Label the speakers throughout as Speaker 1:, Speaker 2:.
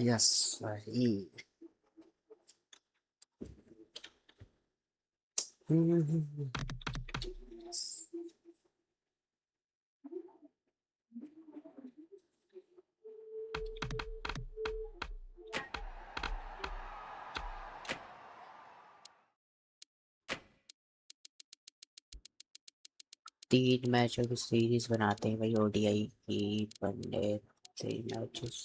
Speaker 1: Yes, rahe. तीन मैचों की सीरीज बनाते हैं भाई ओडीआई की वनडे 3 मैचेस।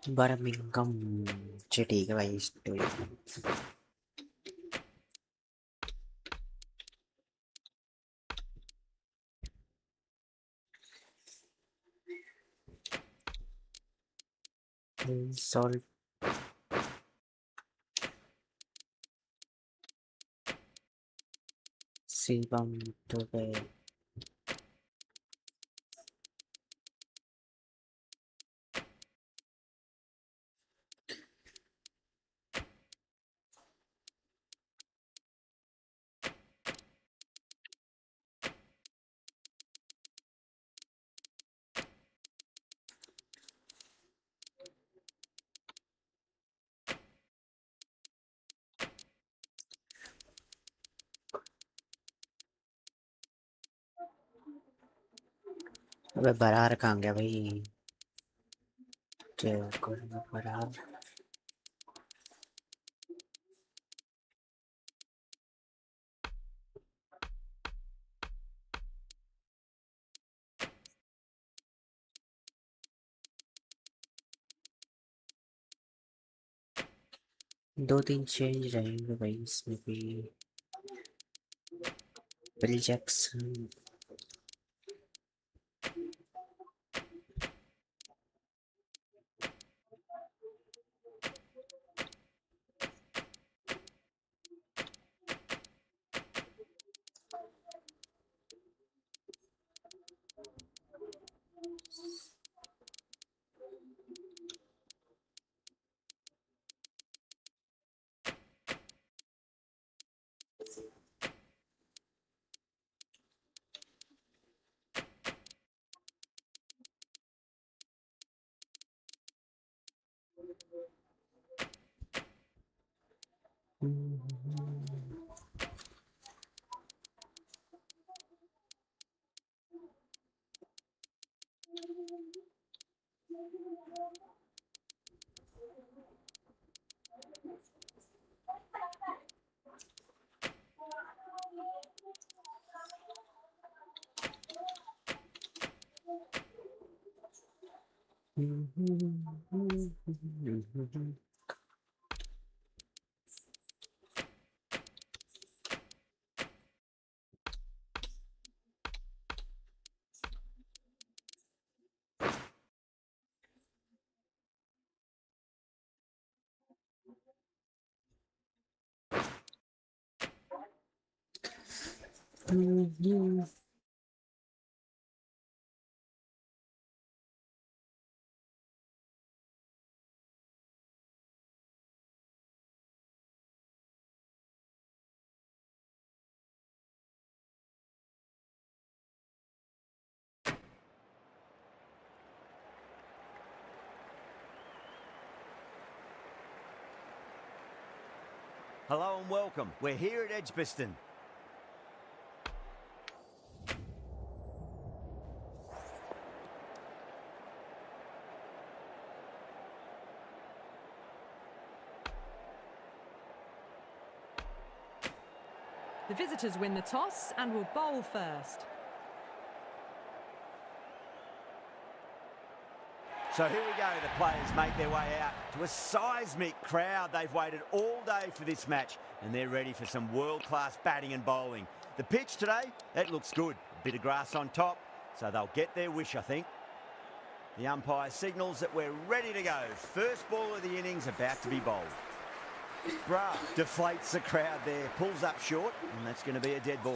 Speaker 1: बर्मिंघम अच्छा ठीक है भाई स्टोरी। सॉल्ट सीबम तो गए। अबे बरार कहाँ गया भाई। बरार 2-3 चेंज रहेंगे भाई इसमें भी। Bill Jackson
Speaker 2: 'Hello and welcome. We're here at Edgbaston.
Speaker 3: The visitors win the toss and will bowl first.
Speaker 2: So here we go, the players make their way out to a seismic crowd. They've waited all day for this match and they're ready for some world-class batting and bowling. The pitch today, it looks good. A bit of grass on top, so they'll get their wish, I think. The umpire signals that we're ready to go. First ball of the innings about to be bowled. Brah deflates the crowd there, pulls up short, and that's going to be a dead ball.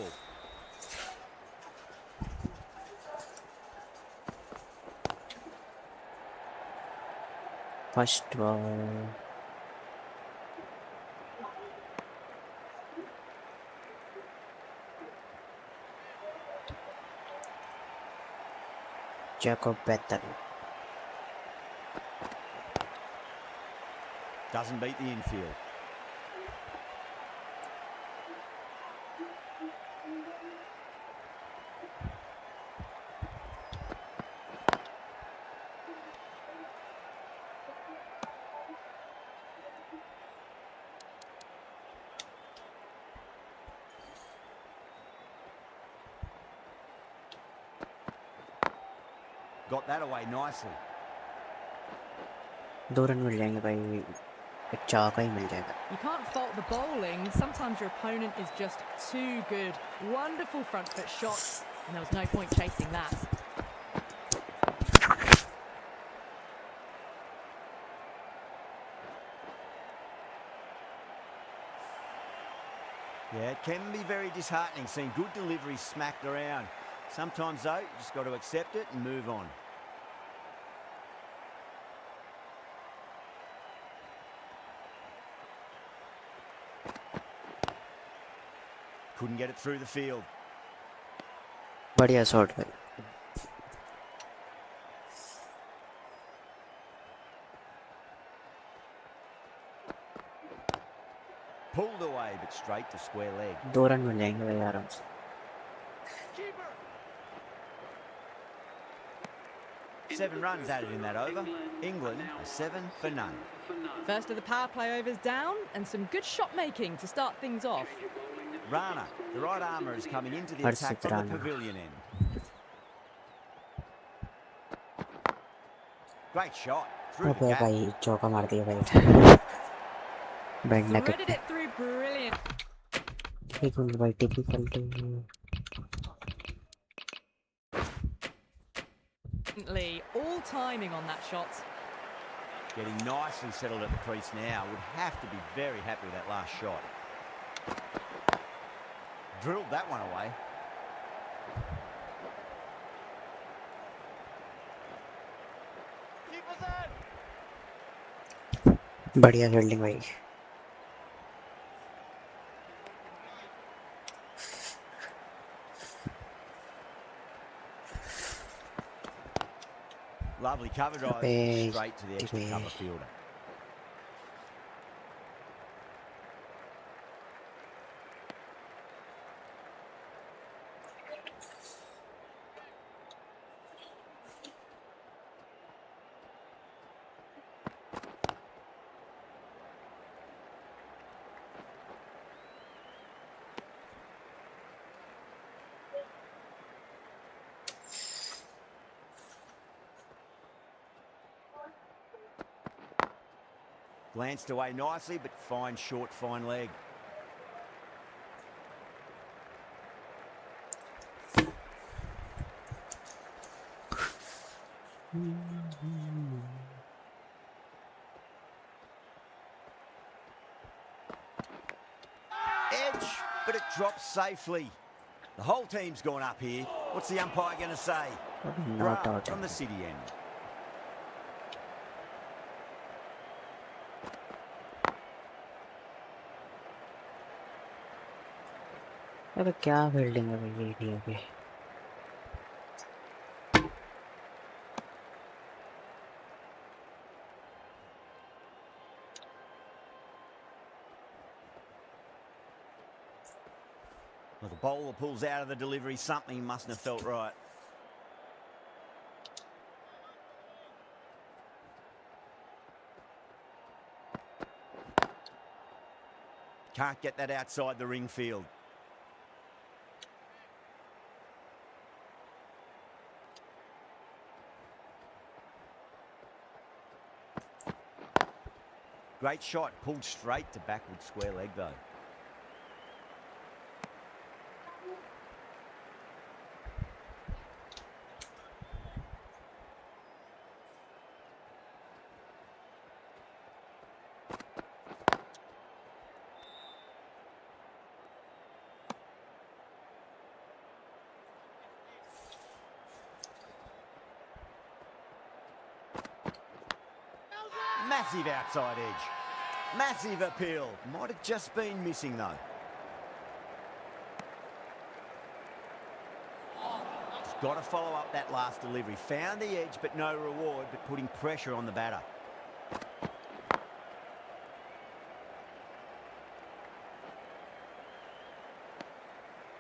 Speaker 1: First ball. Jacob Bethel.
Speaker 2: Doesn't beat the infield. Got that away nicely.
Speaker 1: 2 run मिल जाएंगे भाई, एक चौका ही मिल जाएगा.
Speaker 3: You can't fault the bowling. Sometimes your opponent is just too good. Wonderful front foot shot, and there was no point chasing that.
Speaker 2: Yeah, it can be very disheartening seeing good deliveries smacked around. Sometimes though, you just got to accept it and move on. Couldn't get it through the field.
Speaker 1: बढ़िया shot भाई.
Speaker 2: Pulled away, but straight to square leg.
Speaker 1: 2 run मिल जाएंगे भाई आराम से.
Speaker 2: 7 runs added in that over. England are 7 for none.
Speaker 3: First of the power play overs down, and some good shot making to start things off.
Speaker 2: Rana, the right armour, is coming into the attack from the pavilion end. Great shot. Through the
Speaker 1: अबे
Speaker 2: gap.
Speaker 1: भाई चौका मार दिया भाई. Band ना
Speaker 3: Threaded it through brilliant.
Speaker 1: एक minute भाई, typical.
Speaker 3: All timing on that shot.
Speaker 2: Getting nicely settled at the crease now. Would have to be very happy with that last shot. Drilled that one away.
Speaker 1: बढ़िया fielding भाई.
Speaker 2: Lovely cover drive straight to the extra cover fielder. Glanced away nicely, but fine short, fine leg. Edge, but it drops safely. The whole team's gone up here. What's the umpire going to say?
Speaker 1: Not out.
Speaker 2: From the city end.
Speaker 1: अबे क्या fielding है भाई India की.
Speaker 2: Well, the bowler pulls out of the delivery. Something mustn't have felt right. Can't get that outside the ring field. Great shot, pulled straight to backward square leg though. Massive outside edge. Massive appeal. Might have just been missing though. He's got to follow up that last delivery. Found the edge but no reward, but putting pressure on the batter.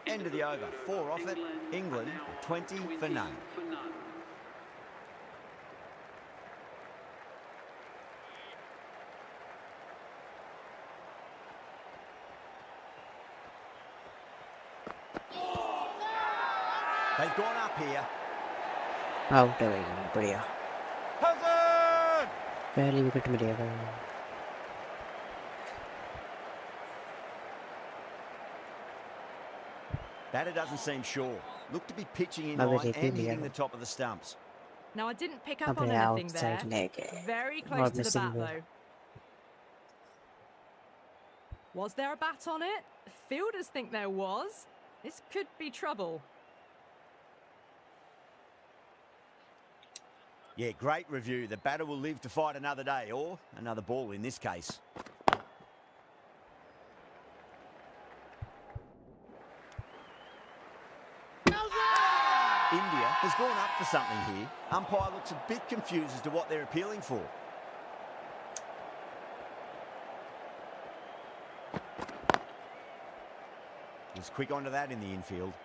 Speaker 2: End of the over. 4 off it. England 20 for none. They've gone up here.
Speaker 1: Out है भाई, बढ़िया। पहली wicket मिलेगा।
Speaker 2: Batter doesn't seem sure. Look to be pitching in line and hitting the top of the stumps.
Speaker 3: Now I didn't pick up
Speaker 1: अबे
Speaker 3: on anything there.
Speaker 1: outside leg है।
Speaker 3: Very close to the
Speaker 1: missing
Speaker 3: bat
Speaker 1: ball.
Speaker 3: though. Was there a bat on it? Fielders think there was. This could be trouble.
Speaker 2: Yeah, great review. The batter will live to fight another day, or another ball in this case. India has gone up for something here. Umpire looks a bit confused as to what they're appealing for. He's quick onto that in the infield.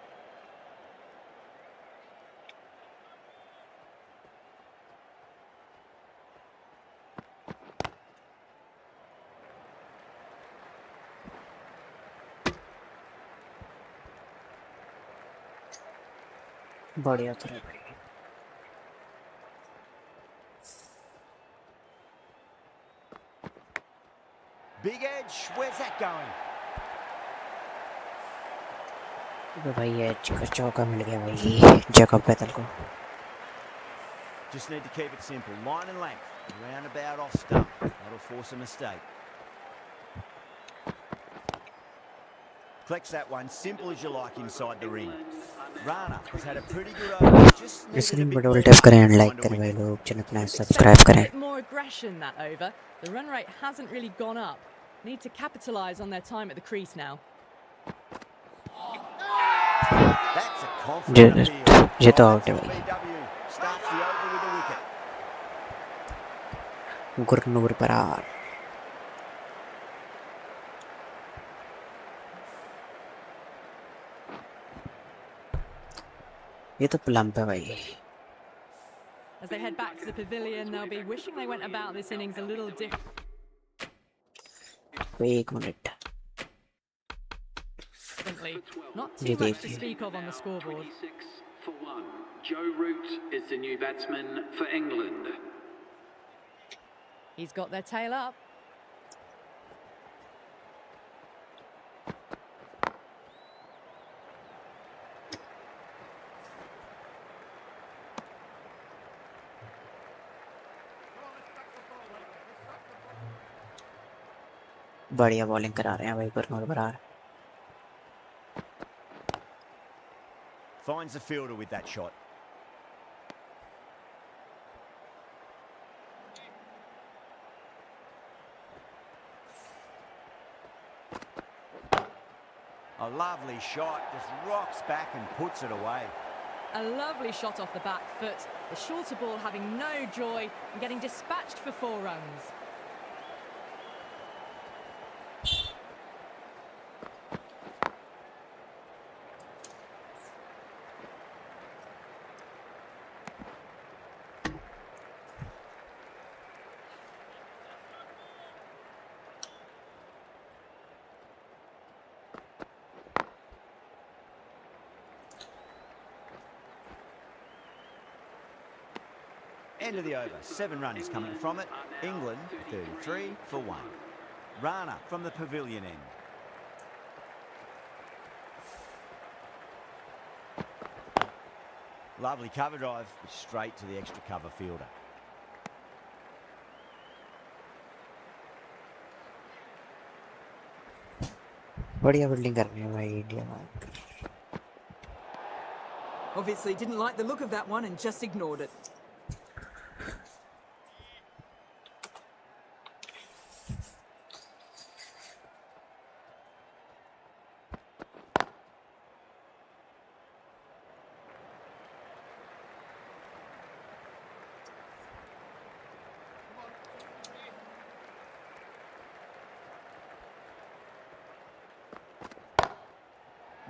Speaker 1: बढ़िया था भाई।
Speaker 2: Big edge, where's that going?
Speaker 1: तो भाई ये चौका मिल गया भाई Jacob पैदल को।
Speaker 2: Just need to keep it simple. Line and length. Roundabout off stump. That'll force a mistake. Collects that one. Simple as you like inside the ring. Rana has had a pretty good over. Just needed a bit more
Speaker 1: tap करें and like
Speaker 2: time to
Speaker 1: करें भाई
Speaker 2: win.
Speaker 1: लोग, channel अपना
Speaker 3: Expected
Speaker 1: subscribe
Speaker 3: a
Speaker 1: करें।
Speaker 3: bit more aggression that over. The run rate hasn't really gone up. Need to capitalise on their time at the crease now.
Speaker 2: That's a confident appeal.
Speaker 1: ये तो
Speaker 2: Oh,
Speaker 1: out है
Speaker 2: that's
Speaker 1: भाई।
Speaker 2: BW. Starts the over with a wicket.
Speaker 1: Gurnoor परार। ये तो plump है भाई।
Speaker 3: As they head back to the pavilion, they'll be wishing they went about this innings a little differently.
Speaker 1: एक minute.
Speaker 3: Not
Speaker 1: ये
Speaker 3: too much to
Speaker 1: देखिए।
Speaker 3: speak of on the scoreboard.
Speaker 4: 26 for 1. Joe Root is the new batsman for England.
Speaker 3: He's got their tail up.
Speaker 1: बढ़िया bowling करा रहे हैं भाई Gurnoor परार।
Speaker 2: Finds the fielder with that shot. A lovely shot, just rocks back and puts it away.
Speaker 3: A lovely shot off the back foot. The shorter ball having no joy and getting dispatched for 4 runs.
Speaker 2: End of the over. 7 runs coming from it. England 33 for 1. Rana from the pavilion end. Lovely cover drive, straight to the extra cover fielder.
Speaker 1: बढ़िया fielding कर रहे हैं भाई India में.
Speaker 5: Obviously didn't like the look of that one and just ignored it.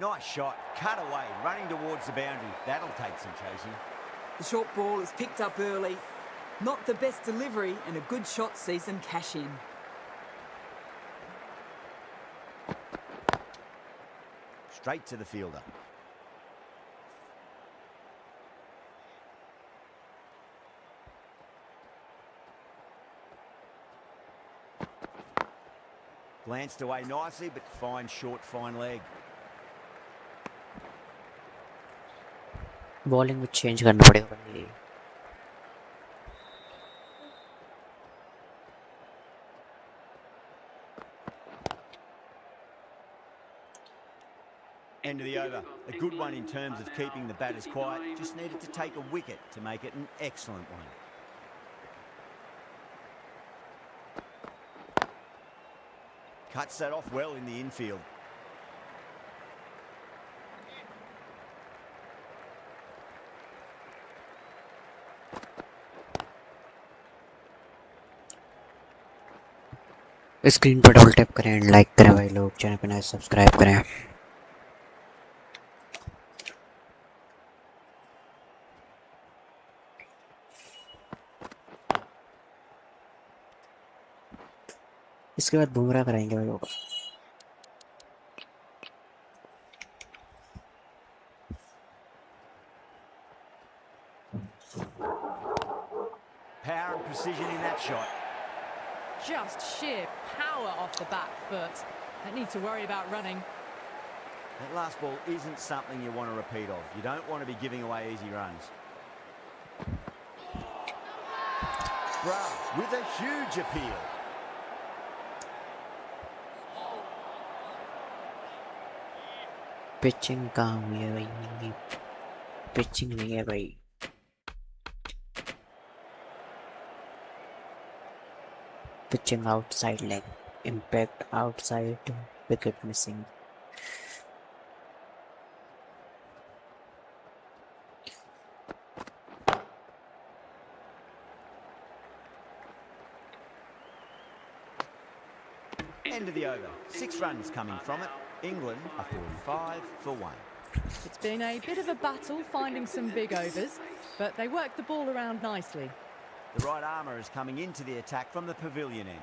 Speaker 2: Nice shot, cut away, running towards the boundary. That'll take some chasing.
Speaker 5: The short ball is picked up early. Not the best delivery, and a good shot sees them cash in.
Speaker 2: Straight to the fielder. Glanced away nicely, but fine short, fine leg.
Speaker 1: Bowling में change करना पड़ेगा भाई.
Speaker 2: End of the over. A good one in terms of keeping the batters quiet. Just needed to take a wicket to make it an excellent one. Cuts that off well in the infield.
Speaker 1: Screen पर double tap करें, like करें भाई लोग, channel पे नए subscribe करें. इसके बाद बुमराह कराएंगे भाई लोग.
Speaker 2: Power and precision in that shot.
Speaker 3: Just sheer power off the back foot. Don't need to worry about running.
Speaker 2: That last ball isn't something you want to repeat of. You don't want to be giving away easy runs. Bruh, with a huge appeal.
Speaker 1: Pitching कहाँ हुई है भाई? Pitching नहीं है भाई. Pitching outside leg, impact outside, wicket missing.
Speaker 2: End of the over. 6 runs coming from it. England are 45 for 1.
Speaker 3: It's been a bit of a battle finding some big overs, but they worked the ball around nicely.
Speaker 2: The right armour is coming into the attack from the pavilion end.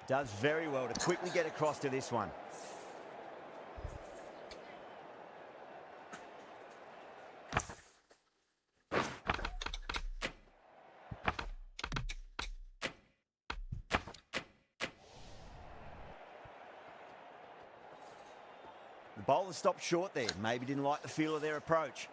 Speaker 2: Does very well to quickly get across to this one. The bowler stopped short there. Maybe didn't like the feel of their approach.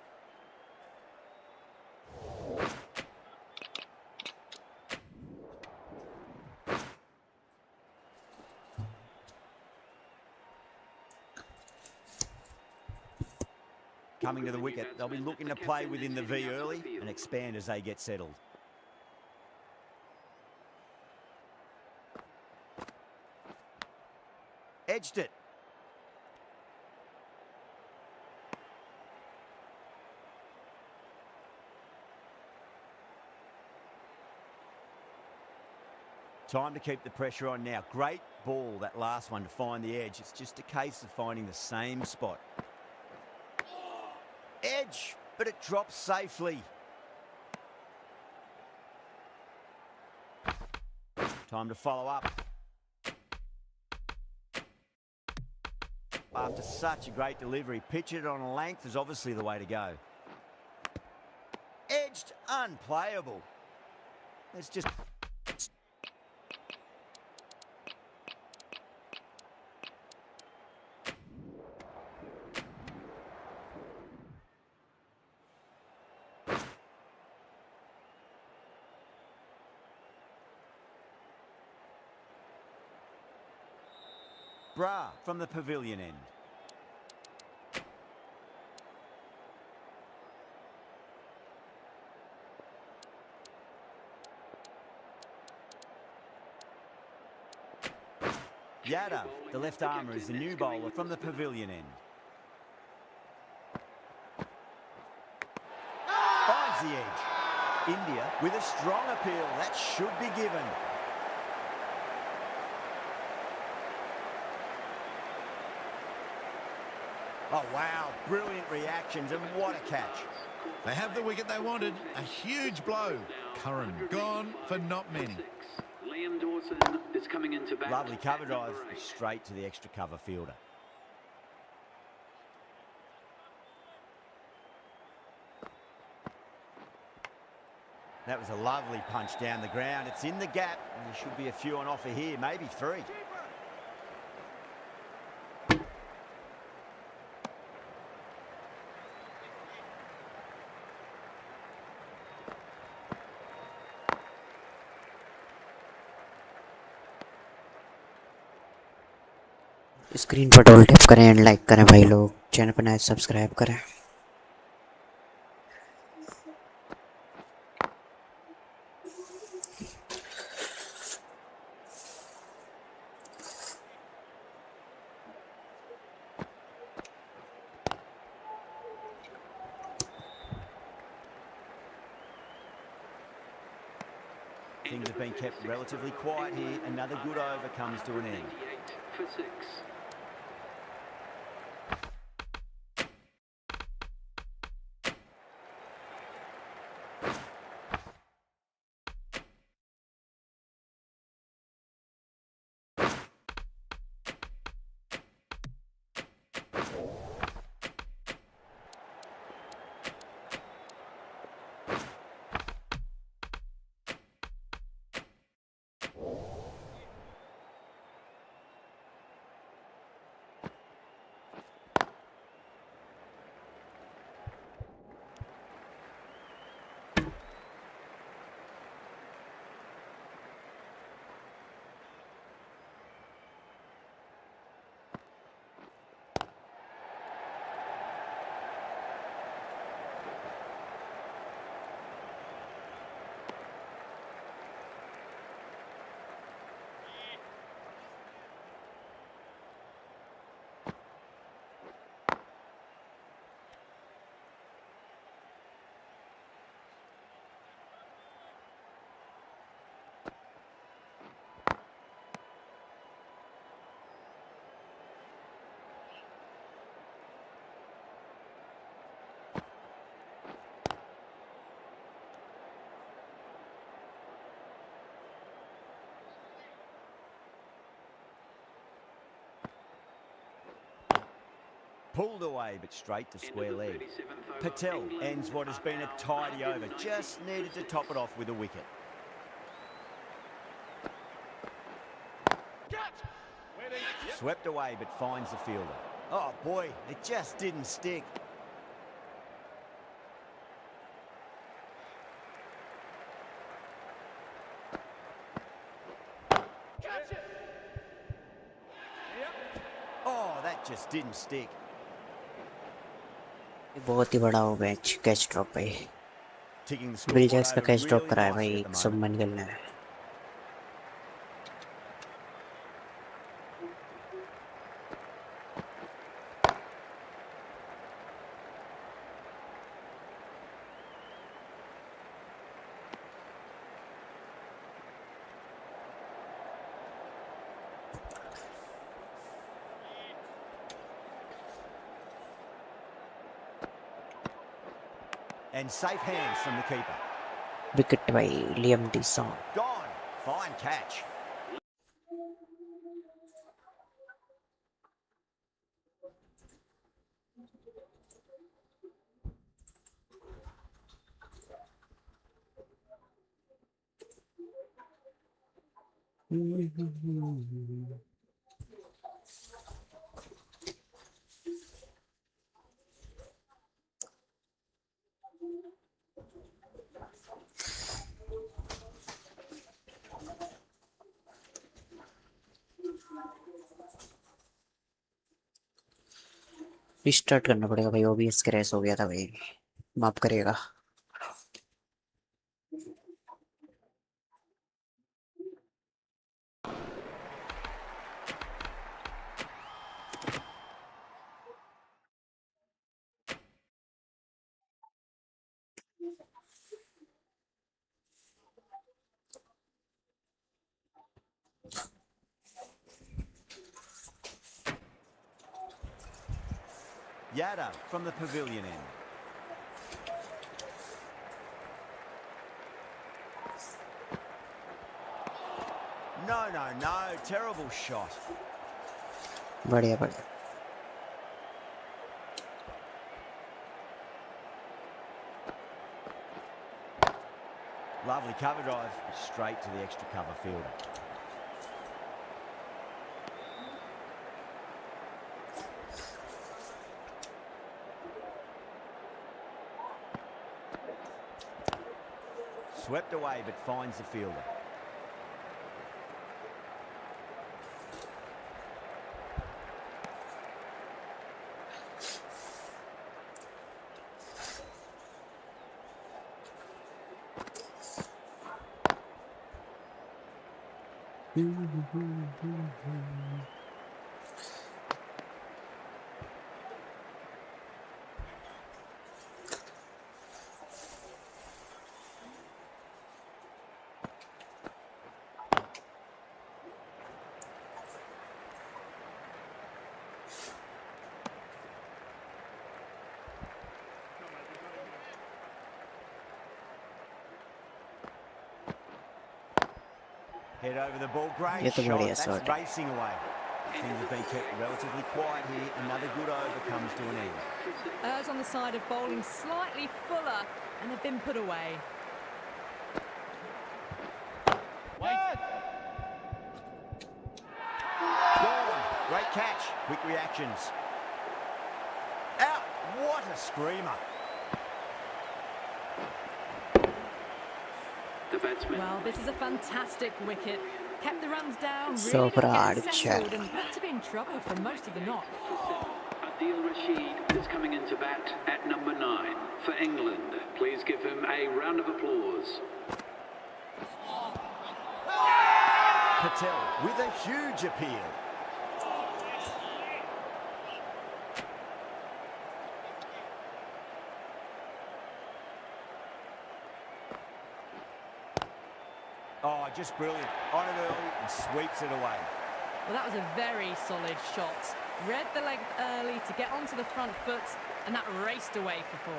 Speaker 2: Coming to the wicket, they'll be looking to play within the V early and expand as they get settled. Edged it. Time to keep the pressure on now. Great ball, that last one, to find the edge. It's just a case of finding the same spot. Edge, but it drops safely. Time to follow up. After such a great delivery, pitch it on a length is obviously the way to go. Edged, unplayable. It's just... Bra from the pavilion end. Yadav, the left armour, is the new bowler from the pavilion end. Finds the edge. India with a strong appeal. That should be given. Oh, wow. Brilliant reactions, and what a catch.
Speaker 6: They have the wicket they wanted. A huge blow. Curran gone for not many.
Speaker 4: Liam Dawson is coming into bat.
Speaker 2: Lovely cover drive, straight to the extra cover fielder. That was a lovely punch down the ground. It's in the gap, and there should be a few on offer here, maybe 3.
Speaker 1: Screen पर double tap करें and like करें भाई लोग, channel पर नए subscribe करें।
Speaker 2: Things have been kept relatively quiet here. Another good over comes to an end.
Speaker 4: 88 for 6.
Speaker 2: Pulled away, but straight to square leg. Patel ends what has been a tidy over. Just needed to top it off with a wicket. Swept away, but finds the fielder. Oh boy, it just didn't stick. Oh, that just didn't stick.
Speaker 1: बहुत ही बड़ा हो match catch drop पे।
Speaker 2: Ticking the scoreboard
Speaker 1: बिलजैक्स का
Speaker 2: over
Speaker 1: catch drop
Speaker 2: really
Speaker 1: कराया
Speaker 2: nicely
Speaker 1: भाई,
Speaker 2: at the
Speaker 1: सब
Speaker 2: moment.
Speaker 1: मन खेलना है।
Speaker 2: And safe hands from the keeper.
Speaker 1: Wicket भाई Liam Dawson.
Speaker 2: Gone. Fine catch.
Speaker 1: Restart करना पड़ेगा भाई, ओबीएस क्रैश हो गया था भाई, माफ करेगा।
Speaker 2: Yada from the pavilion end. No, terrible shot.
Speaker 1: बढ़िया बढ़िया।
Speaker 2: Lovely cover drive, straight to the extra cover fielder. Swept away but finds the fielder. Head over the ball, great
Speaker 1: ये तो
Speaker 2: shot,
Speaker 1: बढ़िया
Speaker 2: that's
Speaker 1: शॉट है।
Speaker 2: racing away. Things have been kept relatively quiet here. Another good over comes to an end.
Speaker 3: Errs on the side of bowling slightly fuller, and they've been put away.
Speaker 2: Gone. Great catch. Quick reactions. Out. What a screamer.
Speaker 4: The batsman.
Speaker 3: Well, this is a fantastic wicket. Kept the runs down,
Speaker 1: So
Speaker 3: really didn't
Speaker 1: proud,
Speaker 3: get settled, and looked to be in trouble for most of the knock.
Speaker 4: Adil Rashid is coming into bat at number 9 for England. Please give him a round of applause.
Speaker 2: Patel with a huge appeal. Oh, just brilliant. On it early and sweeps it away.
Speaker 3: Well, that was a very solid shot. Read the length early to get onto the front foot, and that raced away for 4.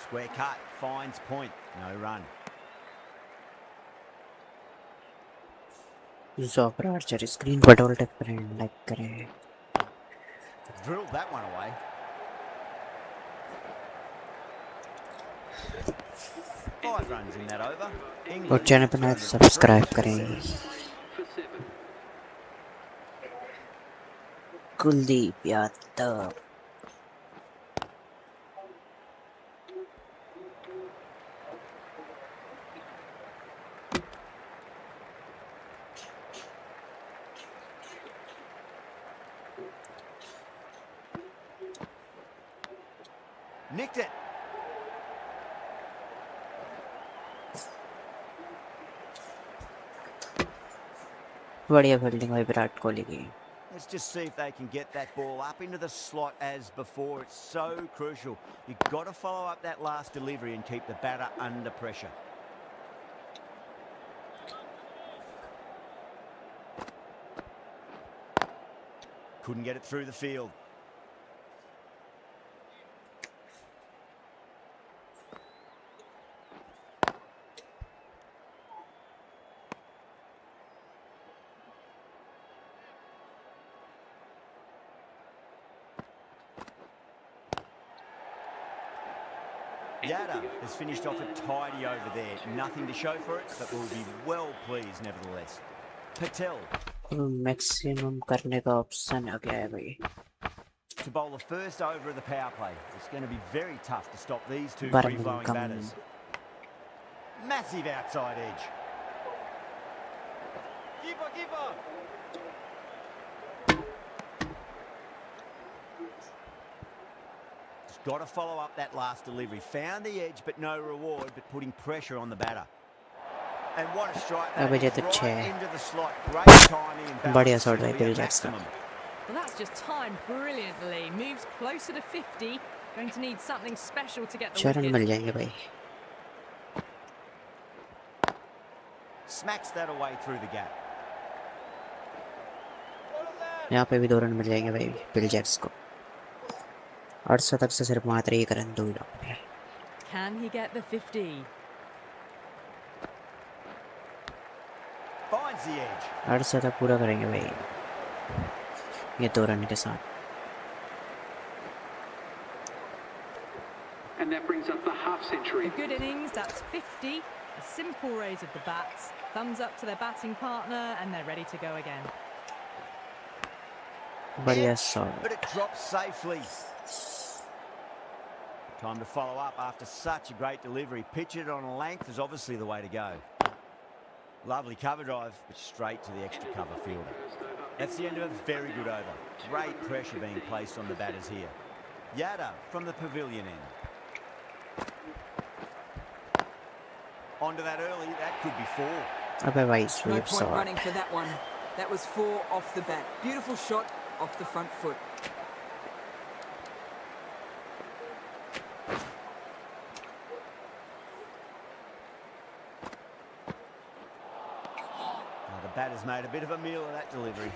Speaker 2: Square cut, finds point, no run.
Speaker 1: Jofra Archer screen पर double tap करें, like करें।
Speaker 2: Drilled that one away. Five runs in that over.
Speaker 1: और
Speaker 2: England
Speaker 1: channel पर नए तो subscribe करें।
Speaker 4: For 7.
Speaker 1: Kuldeep Yadav.
Speaker 2: nicked it.
Speaker 1: बढ़िया fielding भाई विराट कोहली की।
Speaker 2: Let's just see if they can get that ball up into the slot as before. It's so crucial. You've got to follow up that last delivery and keep the batter under pressure. Couldn't get it through the field. Yada has finished off a tidy over there. Nothing to show for it, but will be well pleased nevertheless. Patel.
Speaker 1: Maximum करने का option आ गया है भाई.
Speaker 2: To bowl the first over of the power play. It's going to be very tough to stop these two
Speaker 1: Birmingham.
Speaker 2: free-flowing batters. Massive outside edge. Keeper. Just got to follow up that last delivery. Found the edge, but no reward, but putting pressure on the batter. And what a strike that
Speaker 1: अबे ये
Speaker 2: is,
Speaker 1: तो छह
Speaker 2: right
Speaker 1: है.
Speaker 2: into the slot. Great timing and
Speaker 1: बढ़िया
Speaker 2: balance
Speaker 1: shot
Speaker 2: to
Speaker 1: है
Speaker 2: be
Speaker 1: bill
Speaker 2: at
Speaker 1: Jacques का.
Speaker 2: maximum.
Speaker 3: Well, that's just timed brilliantly. Moves closer to 50. Going to need something special to get the
Speaker 1: 6 run
Speaker 3: wicket.
Speaker 1: मिल जाएंगे भाई.
Speaker 2: Smacks that away through the gap.
Speaker 1: यहाँ पे भी 2 run मिल जाएंगे भाई बिल जैक्स को. 68 से सिर्फ मात्र 1 रन 2 विकेट है.
Speaker 3: Can he get the 50?
Speaker 2: Finds the edge.
Speaker 1: 68 पूरा करेंगे भाई ये 2 रन के साथ.
Speaker 4: And that brings up the half century.
Speaker 3: A good innings, that's 50. A simple raise of the bats. Thumbs up to their batting partner and they're ready to go again.
Speaker 1: बढ़िया shot.
Speaker 2: But it drops safely. Time to follow up after such a great delivery. Pitch it on a length is obviously the way to go. Lovely cover drive, but straight to the extra cover fielder. That's the end of a very good over. Great pressure being placed on the batters here. Yada from the pavilion end. Onto that early, that could be 4.
Speaker 1: अबे भाई
Speaker 5: No
Speaker 1: sweep
Speaker 5: point
Speaker 1: shot.
Speaker 5: running for that one. That was 4 off the bat. Beautiful shot off the front foot.
Speaker 2: Now the batter's made a bit of a meal of that delivery.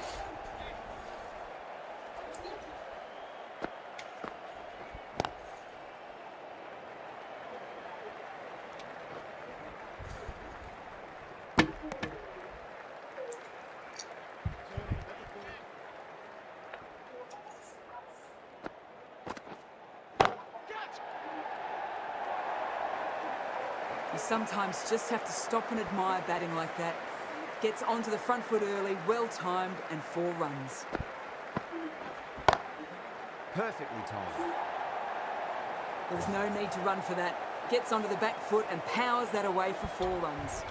Speaker 5: You sometimes just have to stop and admire batting like that. Gets onto the front foot early, well timed, and 4 runs.
Speaker 2: Perfectly timed.
Speaker 5: There was no need to run for that. Gets onto the back foot and powers that away for 4 runs.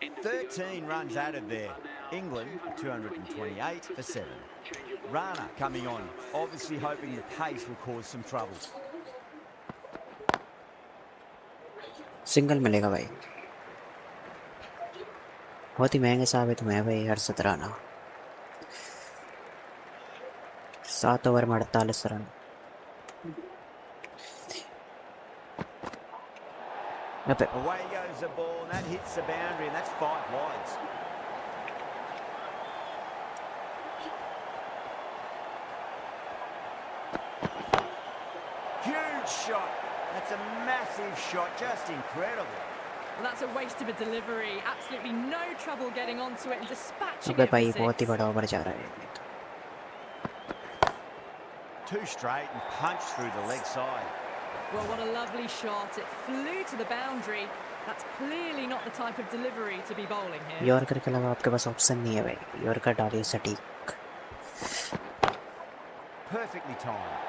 Speaker 4: End of
Speaker 2: 13 runs added there. England 228 for 7. Rana coming on, obviously hoping the pace will cause some trouble.
Speaker 1: Single मिलेगा भाई. बहुत ही महंगे साबित हुए हैं भाई 68 run. 7 over में 48 run. अबे
Speaker 2: Away goes the ball, and that hits the boundary, and that's 5 wides. Huge shot. That's a massive shot, just incredible.
Speaker 3: Well, that's a waste of a delivery. Absolutely no trouble getting onto it and dispatching
Speaker 1: अबे
Speaker 3: it for
Speaker 1: भाई
Speaker 3: 6.
Speaker 1: बहुत ही बड़ा over जा रहा है.
Speaker 2: Too straight and punched through the leg side.
Speaker 3: Well, what a lovely shot. It flew to the boundary. That's clearly not the type of delivery to be bowling here.
Speaker 1: Yorker के अलावा आपके पास option नहीं है भाई. Yorker डालिए सटीक.
Speaker 2: Perfectly timed.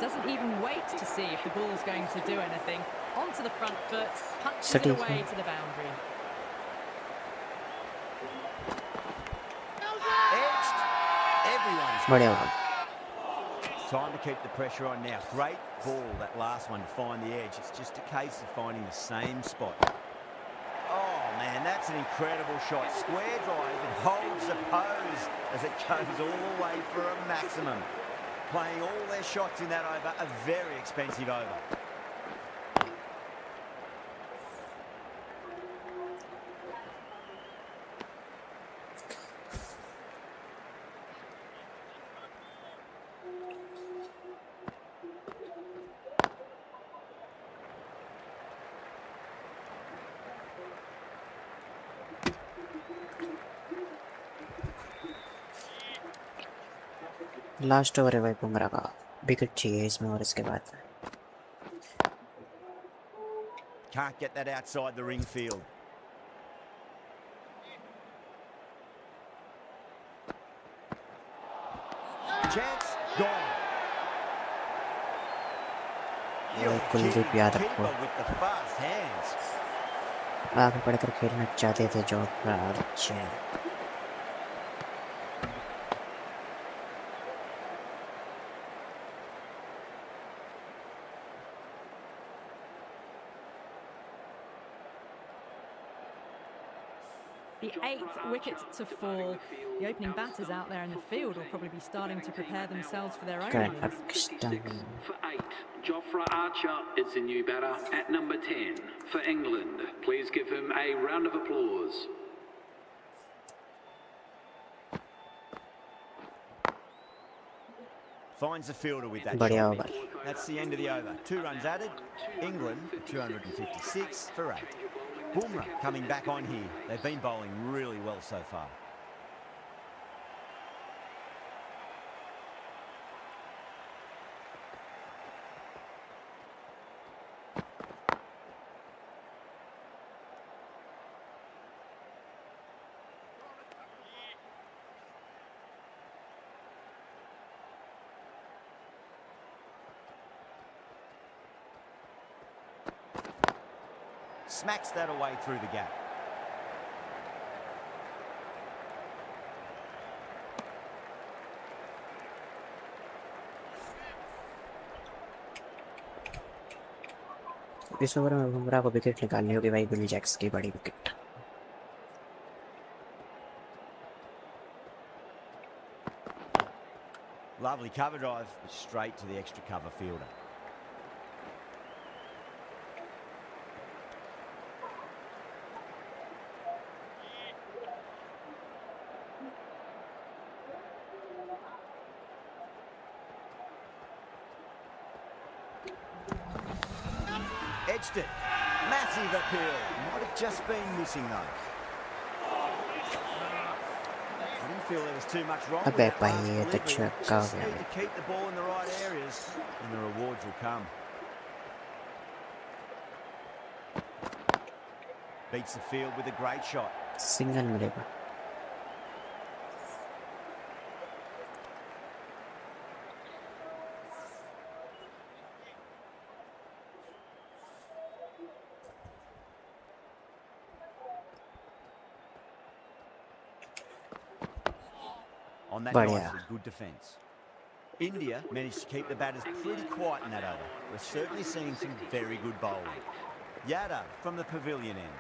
Speaker 3: Doesn't even wait to see if the ball's going to do anything. Onto the front foot, punches it
Speaker 1: Sadiq.
Speaker 3: away to the boundary.
Speaker 2: Edged. Everyone's
Speaker 1: बढ़िया over.
Speaker 2: time to keep the pressure on now. Great ball, that last one, to find the edge. It's just a case of finding the same spot. Oh, man, that's an incredible shot. Square drive and holds the pose as it goes all the way for a maximum. Playing all their shots in that over, a very expensive over.
Speaker 1: Last over है भाई बुमराह का, wicket चाहिए इसमें और इसके बाद।
Speaker 2: Can't get that outside the ring field. Chance gone.
Speaker 1: Kuldeep Yadav को
Speaker 2: With the fast hands.
Speaker 1: आगे बढ़कर खेलना चाहते थे जो अच्छा।
Speaker 3: The 8th wicket to fall. The opening batters out there in the field will probably be starting to prepare themselves for their own innings.
Speaker 4: Six for 8. Jofra Archer is the new batter at number 10 for England. Please give him a round of applause.
Speaker 2: Finds the fielder with that
Speaker 1: बढ़िया
Speaker 2: shot.
Speaker 1: Over.
Speaker 2: That's the end of the over. 2 runs added. England 256 for 8. Bumrah coming back on here. They've been bowling really well so far. Smacks that away through the gap.
Speaker 1: इस over में बुमराह को wicket निकालनी होगी भाई, bill Jacques की बड़ी wicket.
Speaker 2: Lovely cover drive, straight to the extra cover fielder. Edged it. Massive appeal. Might have just been missing though. I didn't feel there was too much wrong with
Speaker 1: अबे
Speaker 2: that
Speaker 1: भाई
Speaker 2: last
Speaker 1: ये तो
Speaker 2: delivery.
Speaker 1: छक्का हो
Speaker 2: Just
Speaker 1: गया
Speaker 2: need to keep the ball in the right areas and the rewards will come. Beats the field with a great shot.
Speaker 1: Single मिलेगा।
Speaker 2: On that
Speaker 1: बढ़िया।
Speaker 2: nicely, good defence. India managed to keep the batters pretty quiet in that over. We're certainly seeing some very good bowling. Yadav from the pavilion end.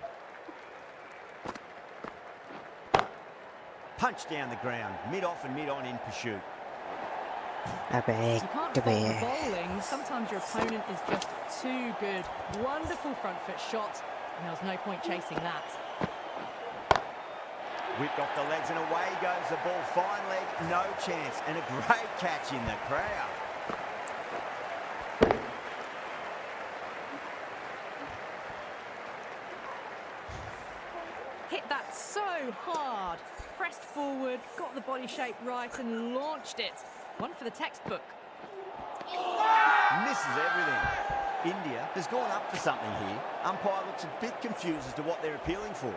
Speaker 2: Punch down the ground, mid-off and mid-on in pursuit.
Speaker 1: अबे
Speaker 3: You can't fault the
Speaker 1: अबे
Speaker 3: bowling. Sometimes your opponent is just too good. Wonderful front foot shot, and there was no point chasing that.
Speaker 2: Whipped off the legs and away goes the ball. Fine leg, no chance. And a great catch in the crowd.
Speaker 3: Hit that so hard. Pressed forward, got the body shape right and launched it. One for the textbook.
Speaker 2: Misses everything. India has gone up for something here. Umpire looks a bit confused as to what they're appealing for.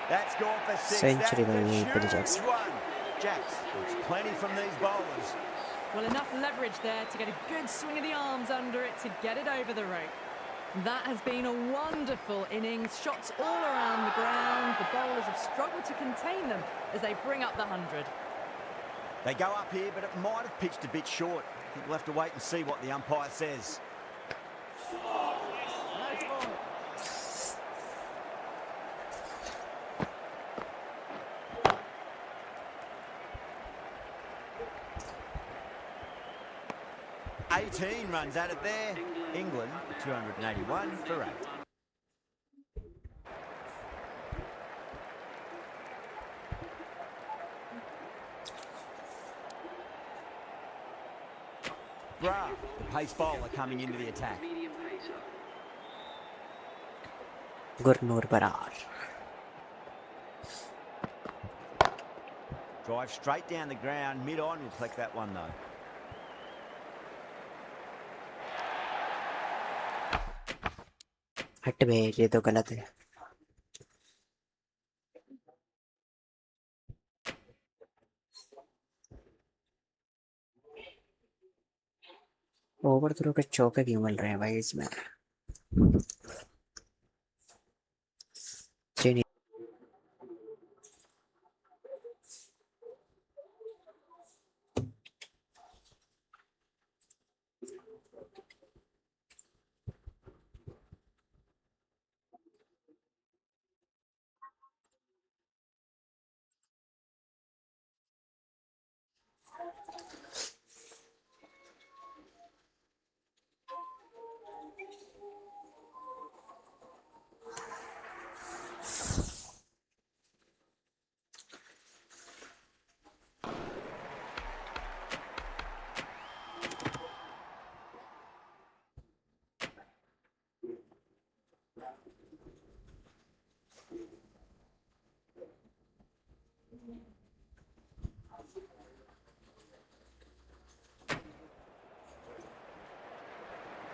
Speaker 2: That's gone for 6.
Speaker 1: Century
Speaker 2: That's a
Speaker 1: by Bill
Speaker 2: huge
Speaker 1: Jacks.
Speaker 2: one. Jacks gets plenty from these bowlers.
Speaker 3: Well, enough leverage there to get a good swing of the arms under it to get it over the rope. That has been a wonderful innings. Shots all around the ground. The bowlers have struggled to contain them as they bring up the 100.
Speaker 2: They go up here, but it might have pitched a bit short. I think we'll have to wait and see what the umpire says. Eighteen runs added there. England 281 for 8. Bra, the pace bowler coming into the attack.
Speaker 4: Medium pacer.
Speaker 1: Gurnoor Brar.
Speaker 2: Drive straight down the ground, mid-on, will collect that one though.
Speaker 1: हट बे, ये तो गलत है। Over throw के चौके क्यों मिल रहे हैं भाई इसमें? चीनी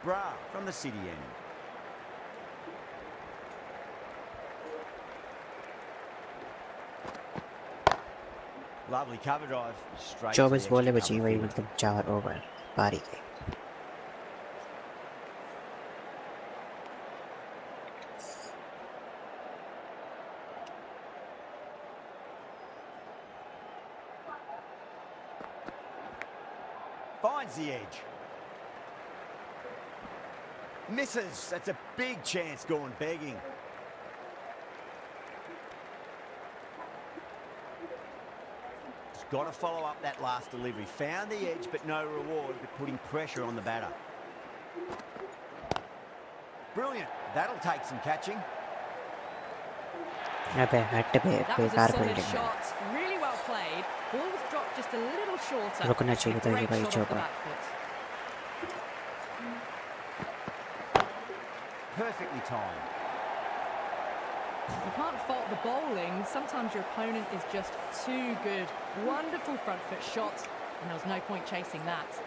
Speaker 2: Bra from the city end. Lovely cover drive. Straight to the
Speaker 1: 24 बॉलें
Speaker 2: extra
Speaker 1: बची
Speaker 2: cover
Speaker 1: भाई,
Speaker 2: field.
Speaker 1: मतलब 4 ओवर पारी के।
Speaker 2: Finds the edge. Misses. That's a big chance gone begging. He's got to follow up that last delivery. Found the edge, but no reward, but putting pressure on the batter. Brilliant. That'll take some catching.
Speaker 1: अबे हट बे,
Speaker 3: That was a
Speaker 1: बेकार
Speaker 3: solid
Speaker 1: fielding है।
Speaker 3: shot. Really well played. Ball was dropped just a little shorter.
Speaker 1: रुकना चाहिए था ये
Speaker 3: Great
Speaker 1: भाई
Speaker 3: shot off the
Speaker 1: चौका।
Speaker 3: back foot.
Speaker 2: Perfectly timed.
Speaker 3: You can't fault the bowling. Sometimes your opponent is just too good. Wonderful front foot shot, and there was no point chasing that.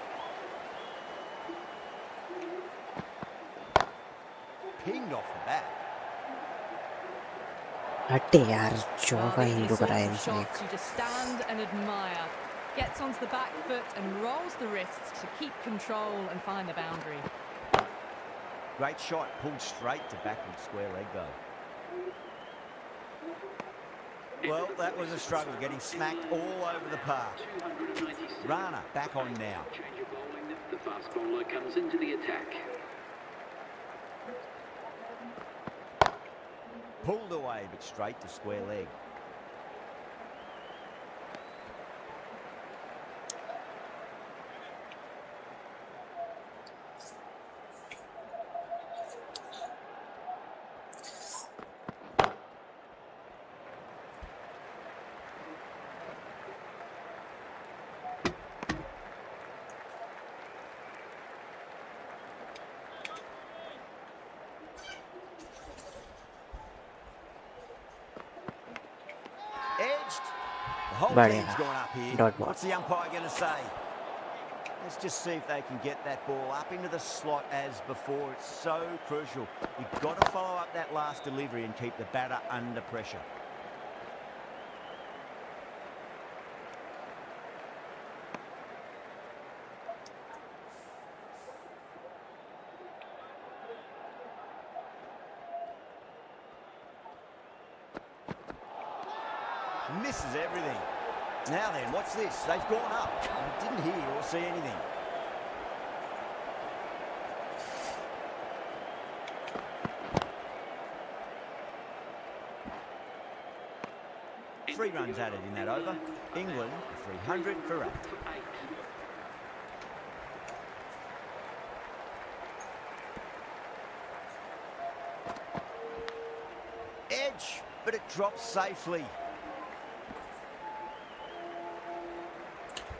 Speaker 2: Pinged off the bat.
Speaker 1: हटे यार,
Speaker 3: Well,
Speaker 1: चौका
Speaker 3: these
Speaker 1: he
Speaker 3: are the
Speaker 1: रुक रहा
Speaker 3: sorts
Speaker 1: है
Speaker 3: of
Speaker 1: इसमें।
Speaker 3: shots you just stand and admire. Gets onto the back foot and rolls the wrists to keep control and find the boundary.
Speaker 2: Great shot. Pulled straight to backward square leg though. Well, that was a struggle, getting smacked all over the park. Rana back on now.
Speaker 4: Change of bowling. The fast bowler comes into the attack.
Speaker 2: Pulled away, but straight to square leg. Edged. The whole
Speaker 1: बढ़िया,
Speaker 2: team's gone up here.
Speaker 1: dot ball.
Speaker 2: What's the umpire going to say? Let's just see if they can get that ball up into the slot as before. It's so crucial. You've got to follow up that last delivery and keep the batter under pressure. Misses everything. Now then, what's this? They've gone up. I didn't hear or see anything. Three runs added in that over. England 300 for 8. Edge, but it drops safely.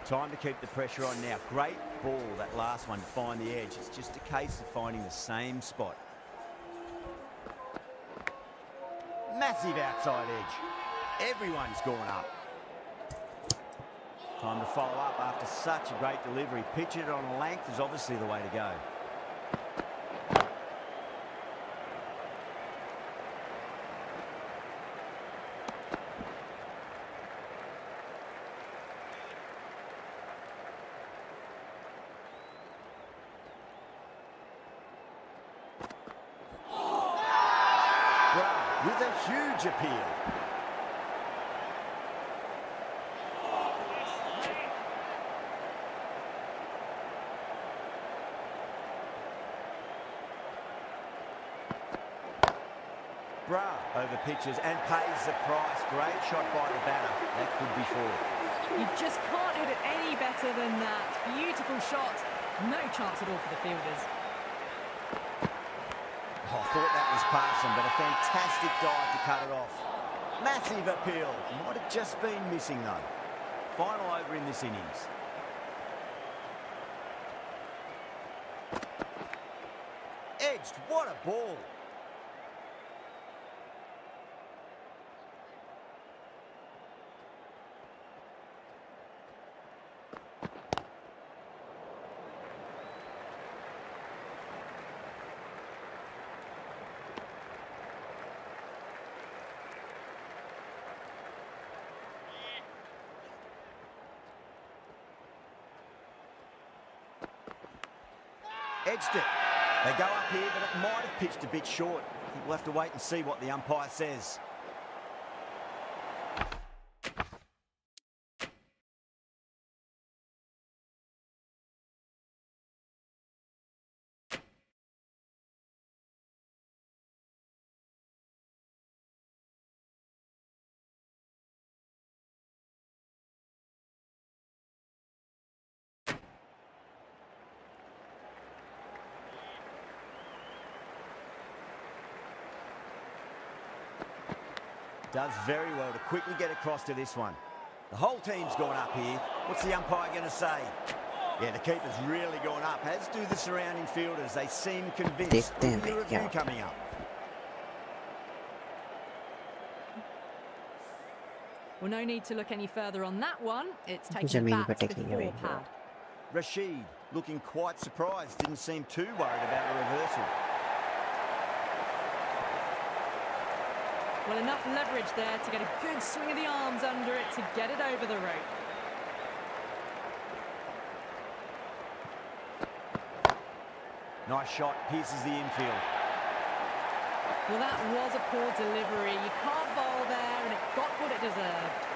Speaker 2: Time to keep the pressure on now. Great ball, that last one, to find the edge. It's just a case of finding the same spot. Massive outside edge. Everyone's gone up. Time to follow up after such a great delivery. Pitching it on length is obviously the way to go. With a huge appeal. Bra over pitches and pays the price. Great shot by the batter. That could be four.
Speaker 3: You just can't hit it any better than that. Beautiful shot. No chance at all for the fielders.
Speaker 2: I thought that was passing, but a fantastic dive to cut it off. Massive appeal. Might have just been missing, though. Final over in this innings. Edged. What a ball. Edged it. They go up here, but it might have pitched a bit short. I think we'll have to wait and see what the umpire says. Does very well to quickly get across to this one. The whole team's gone up here. What's the umpire going to say? Yeah, the keeper's really gone up, as do the surrounding fielders. They seem convinced.
Speaker 1: देखते हैं
Speaker 2: The
Speaker 1: भाई क्या
Speaker 2: review coming up.
Speaker 3: Well, no need to look any further on that one. It's taken
Speaker 1: ज़मीन पे
Speaker 3: back
Speaker 1: take लिया
Speaker 3: before
Speaker 1: भाई।
Speaker 3: pad.
Speaker 2: Rashid looking quite surprised. Didn't seem too worried about a reversal.
Speaker 3: Well, enough leverage there to get a good swing of the arms under it to get it over the rope.
Speaker 2: Nice shot, pierces the infield.
Speaker 3: Well, that was a poor delivery. You can't bowl there, and it got what it deserved.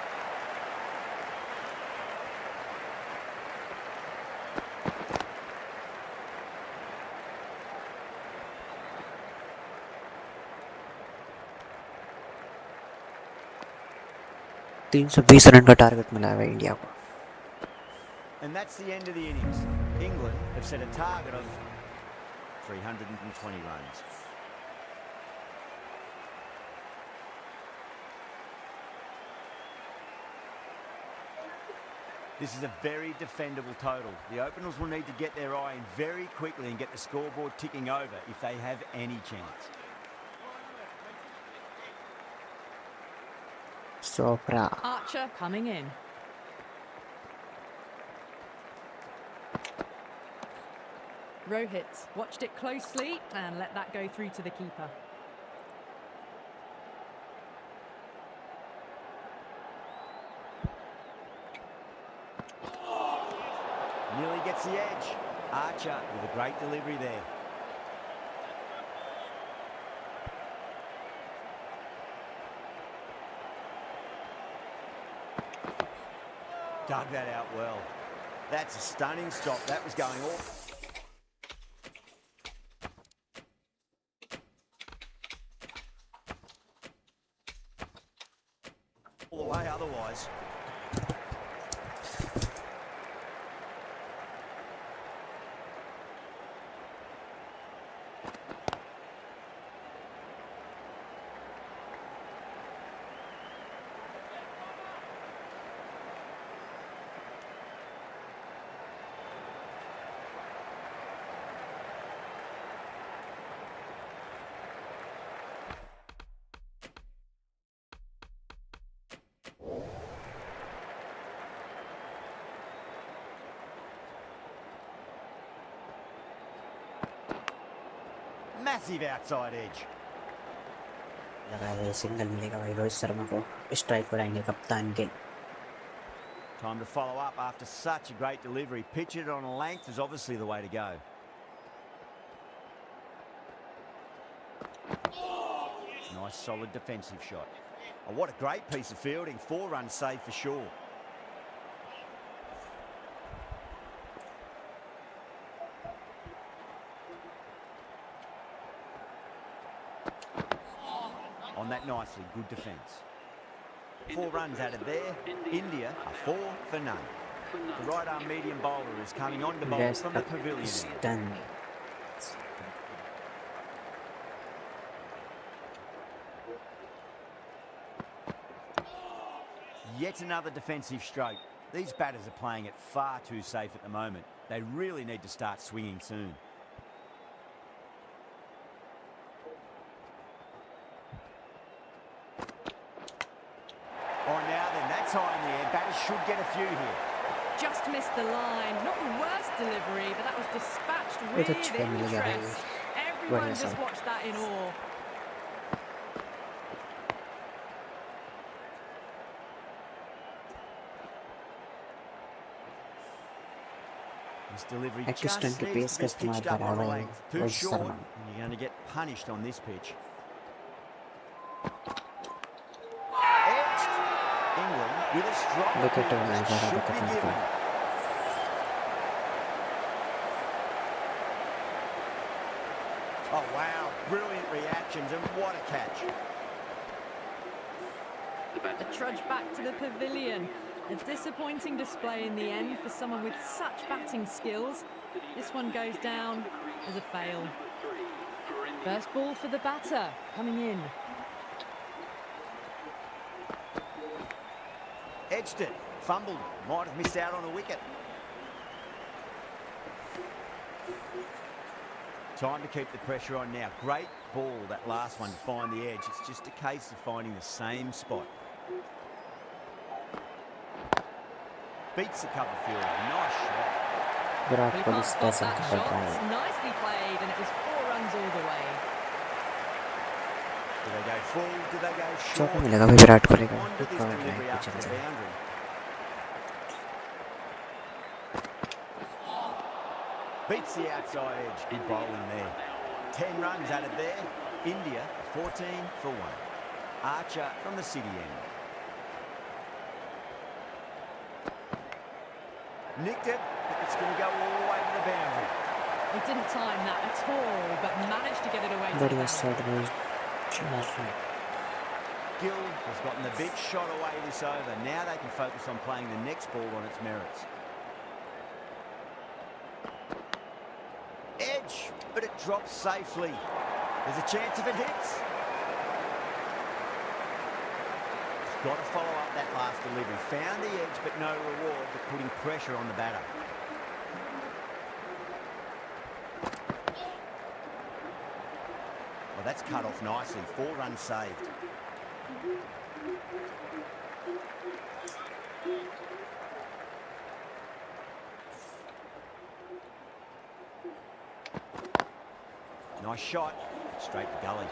Speaker 1: तीन सौ 20 run का target मिला है India को।
Speaker 2: And that's the end of the innings. England have set a target of 320 runs. This is a very defendable total. The openers will need to get their eye in very quickly and get the scoreboard ticking over if they have any chance.
Speaker 1: Sopra.
Speaker 3: Archer coming in. Rohit watched it closely and let that go through to the keeper.
Speaker 2: Nearly gets the edge. Archer with a great delivery there. Dug that out well. That's a stunning stop. That was going off. All the way otherwise. Massive outside edge.
Speaker 1: लगा है single मिलेगा भाई रोहित शर्मा को strike पर आएंगे कप्तान के
Speaker 2: Time to follow up after such a great delivery. Pitch it on a length is obviously the way to go. Nice solid defensive shot. Oh, what a great piece of fielding. 4 runs saved for sure. On that nicely, good defence. 4 runs out of there. India are 4 for none. The right arm medium bowler is coming on to bowl
Speaker 1: Yes,
Speaker 2: from the pavilion.
Speaker 1: it's done.
Speaker 2: Yet another defensive stroke. These batters are playing it far too safe at the moment. They really need to start swinging soon. Oh, now then, that's high in the air. Batters should get a few here.
Speaker 3: Just missed the line. Not the worst delivery, but that was dispatched
Speaker 1: It's a
Speaker 3: with
Speaker 1: chicken, yeah,
Speaker 3: interest. Everyone just watched that in awe.
Speaker 2: This delivery
Speaker 1: At
Speaker 2: just
Speaker 1: distance to
Speaker 2: needs
Speaker 1: pace
Speaker 2: to be
Speaker 1: का इस्तेमाल
Speaker 2: pitched up
Speaker 1: कर
Speaker 2: on a
Speaker 1: रहा है
Speaker 2: length. Too
Speaker 1: Rohit
Speaker 2: short,
Speaker 1: Sharma
Speaker 2: and you're going to get punished on this pitch. Edged. England with a strong
Speaker 1: Wicket
Speaker 2: appeal.
Speaker 1: बनाया
Speaker 2: That
Speaker 1: जा रहा
Speaker 2: should
Speaker 1: wicket
Speaker 2: be
Speaker 1: उनको
Speaker 2: given. Oh, wow. Brilliant reactions, and what a catch.
Speaker 3: A trudge back to the pavilion. A disappointing display in the end for someone with such batting skills. This one goes down as a fail. First ball for the batter, coming in.
Speaker 2: Edged it. Fumbled. Might have missed out on a wicket. Time to keep the pressure on now. Great ball, that last one, to find the edge. It's just a case of finding the same spot. Beats the cover fielder. Nice shot.
Speaker 1: Virat
Speaker 3: But he
Speaker 1: Kohli
Speaker 3: can't spot
Speaker 1: special
Speaker 3: that
Speaker 1: कर
Speaker 3: shot.
Speaker 1: रहा है
Speaker 3: Nicely played, and it was 4 runs all the way.
Speaker 2: Do they go full? Do they go short?
Speaker 1: चौका मिलेगा भाई विराट कोहली को
Speaker 2: Onto this
Speaker 1: cover
Speaker 2: delivery
Speaker 1: drive पे
Speaker 2: after
Speaker 1: चल
Speaker 2: the
Speaker 1: रहा है
Speaker 2: boundary. Beats the outside edge. Good bowling there. 10 runs out of there. India 14 for 1. Archer from the city end. Nicked it, but it's going to go all the way to the boundary.
Speaker 3: He didn't time that at all, but managed to get it away to the
Speaker 1: बढ़िया
Speaker 3: boundary.
Speaker 1: Shot में चला है
Speaker 2: Gill has gotten the big shot away this over. Now they can focus on playing the next ball on its merits. Edge, but it drops safely. There's a chance if it hits. He's got to follow up that last delivery. Found the edge, but no reward, but putting pressure on the batter. Well, that's cut off nicely. 4 runs saved. Nice shot. Straight to gully.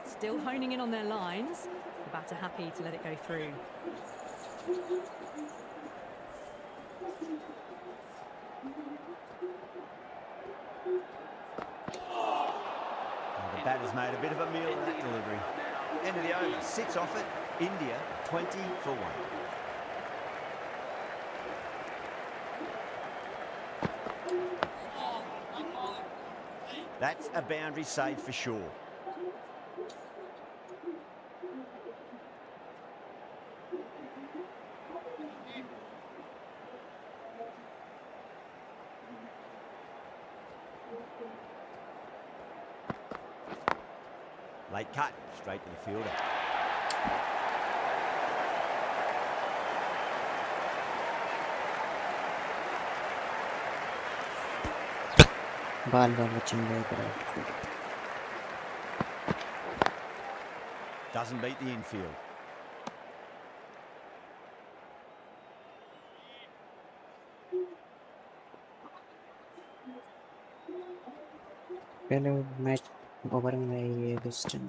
Speaker 3: Still honing in on their lines. The batter happy to let it go through.
Speaker 2: The batter's made a bit of a meal of that delivery. End of the over. 6 off it. India 20 for 1. That's a boundary save for sure. Late cut, straight to the fielder.
Speaker 1: बाल बाल Bachchan Virat Kohli
Speaker 2: Doesn't beat the infield.
Speaker 1: पहले match over में ये western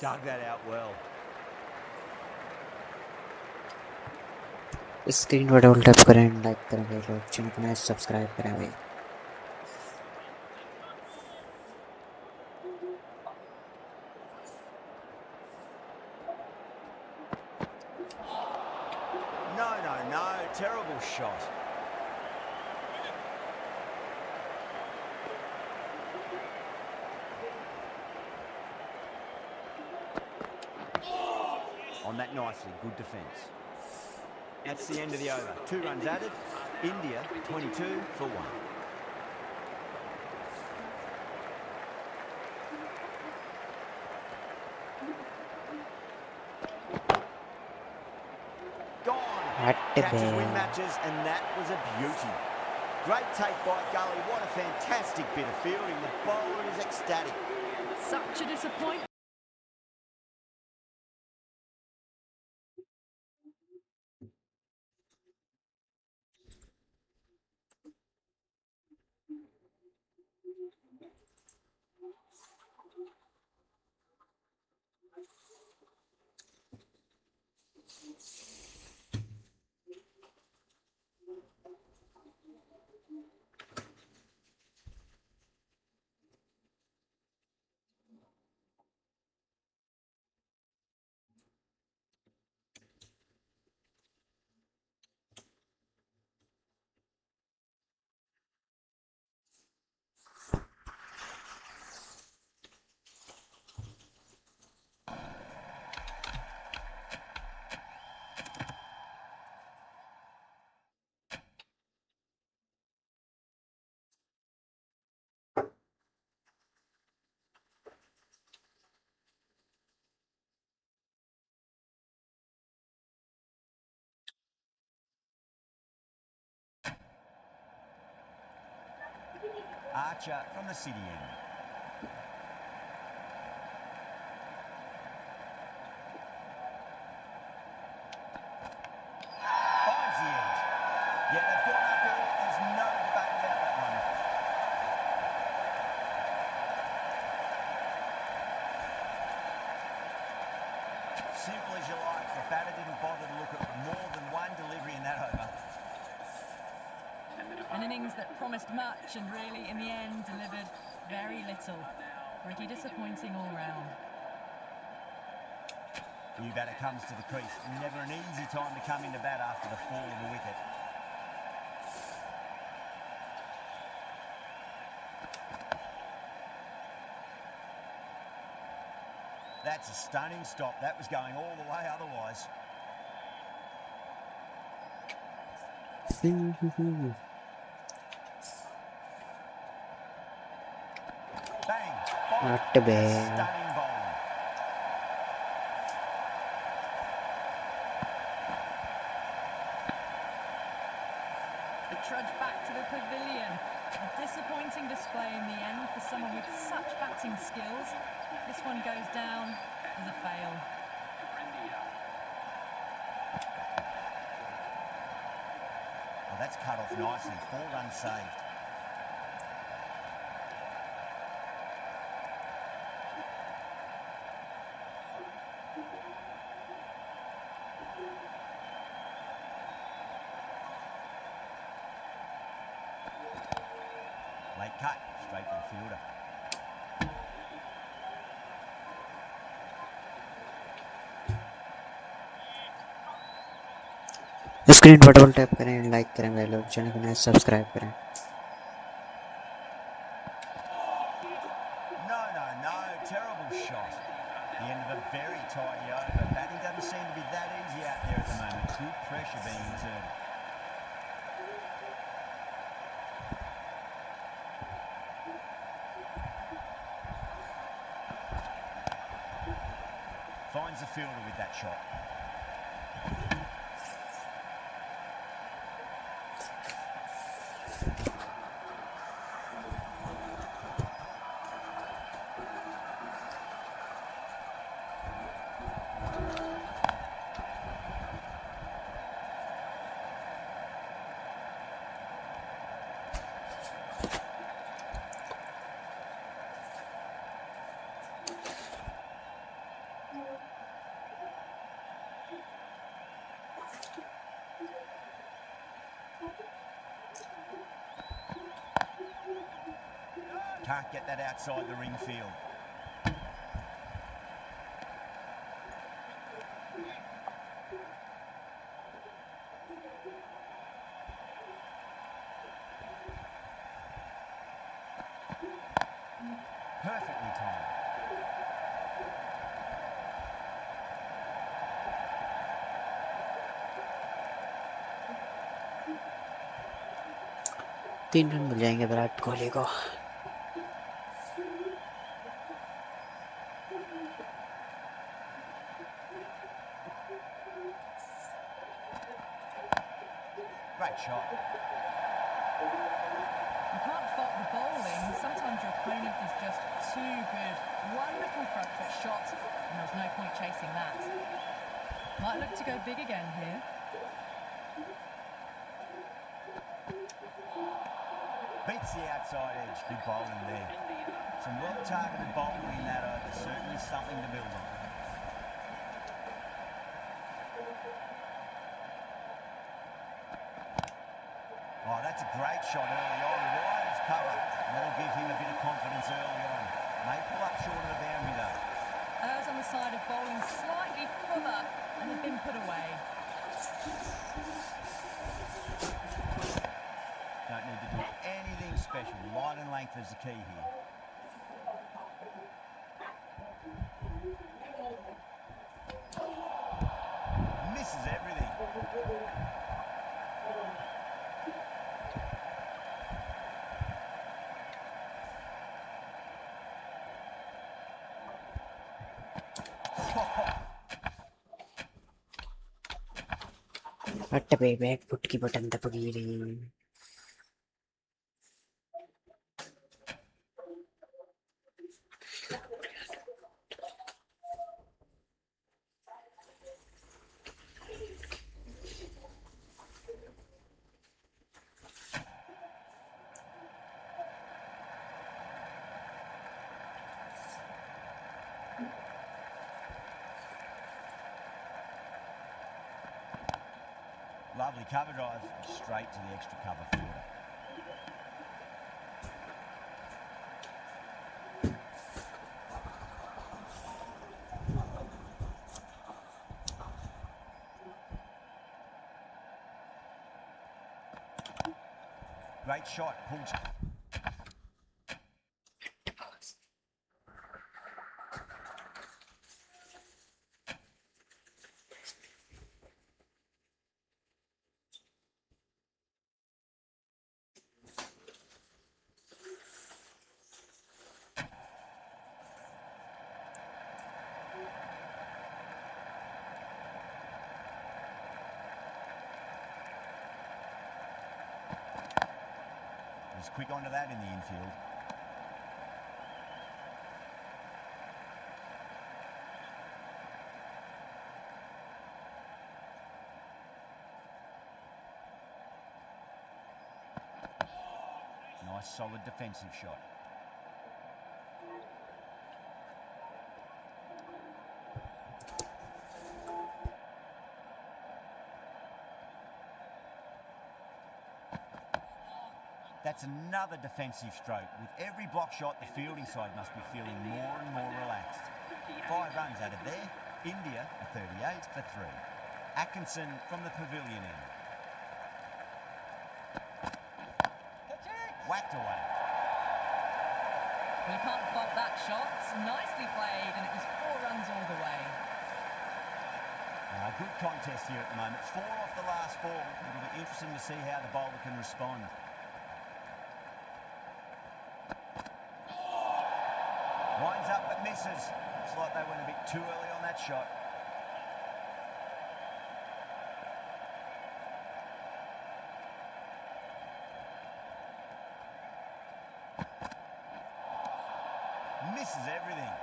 Speaker 2: Dug that out well.
Speaker 1: Screen पर double tap करें, like करें भाई लोग, चैनल को सब्सक्राइब करें भाई.
Speaker 2: No, terrible shot. On that nicely, good defence. That's the end of the over. 2 runs added. India 22 for 1. Catches win matches, and that was a beauty. Great take by Gully. What a fantastic bit of fielding. The bowler is ecstatic.
Speaker 3: Such a disappointment.
Speaker 2: Archer from the city end. Finds the edge. Yeah, they've gone up there. There's no debate about that one. Simple as you like. The batter didn't bother to look at more than one delivery in that over.
Speaker 3: An innings that promised much and really, in the end, delivered very little. Pretty disappointing all round.
Speaker 2: New batter comes to the crease. Never an easy time to come into bat after the fall of the wicket. That's a stunning stop. That was going all the way otherwise. Bang!
Speaker 1: Not bad.
Speaker 2: Stunning bowling.
Speaker 3: The trudge back to the pavilion. A disappointing display in the end for someone with such batting skills. This one goes down as a fail.
Speaker 2: Oh, that's cut off nicely. 4 runs saved. Late cut, straight to the fielder.
Speaker 1: Screen पर double tap करें, like करें भाई लोग, channel को subscribe करें.
Speaker 2: No, terrible shot. The end of a very tidy over. Batting doesn't seem to be that easy out there at the moment. Good pressure being exerted. Finds the fielder with that shot. Can't get that outside the ring field. Perfectly timed.
Speaker 1: तीन run मिल जाएंगे विराट कोहली को।
Speaker 2: Great shot.
Speaker 3: You can't fault the bowling. Sometimes your opponent is just too good. Wonderful front foot shot, and there's no point chasing that. Might look to go big again here.
Speaker 2: Beats the outside edge. Good bowling there. Some well-targeted bowling in that over. Certainly something to build on. Oh, that's a great shot early on. Wide of cover. And that'll give him a bit of confidence early on. May pull up short of the boundary though.
Speaker 3: Errs on the side of bowling slightly fuller, and they've been put away.
Speaker 2: Don't need to do anything special. Light and length is the key here. Misses everything.
Speaker 1: अट्टे पे back foot की button दबगी रही।
Speaker 2: Lovely cover drive, straight to the extra cover fielder. Great shot, pulls. Quick onto that in the infield. Nice solid defensive shot. That's another defensive stroke. With every block shot, the fielding side must be feeling more and more relaxed. 5 runs out of there. India a 38 for 3. Atkinson from the pavilion end. Whacked away.
Speaker 3: Well, you can't fault that shot. Nicely played, and it was 4 runs all the way.
Speaker 2: Good contest here at the moment. 4 off the last ball. It'll be interesting to see how the bowler can respond. Winds up but misses. Looks like they went a bit too early on that shot. Misses everything.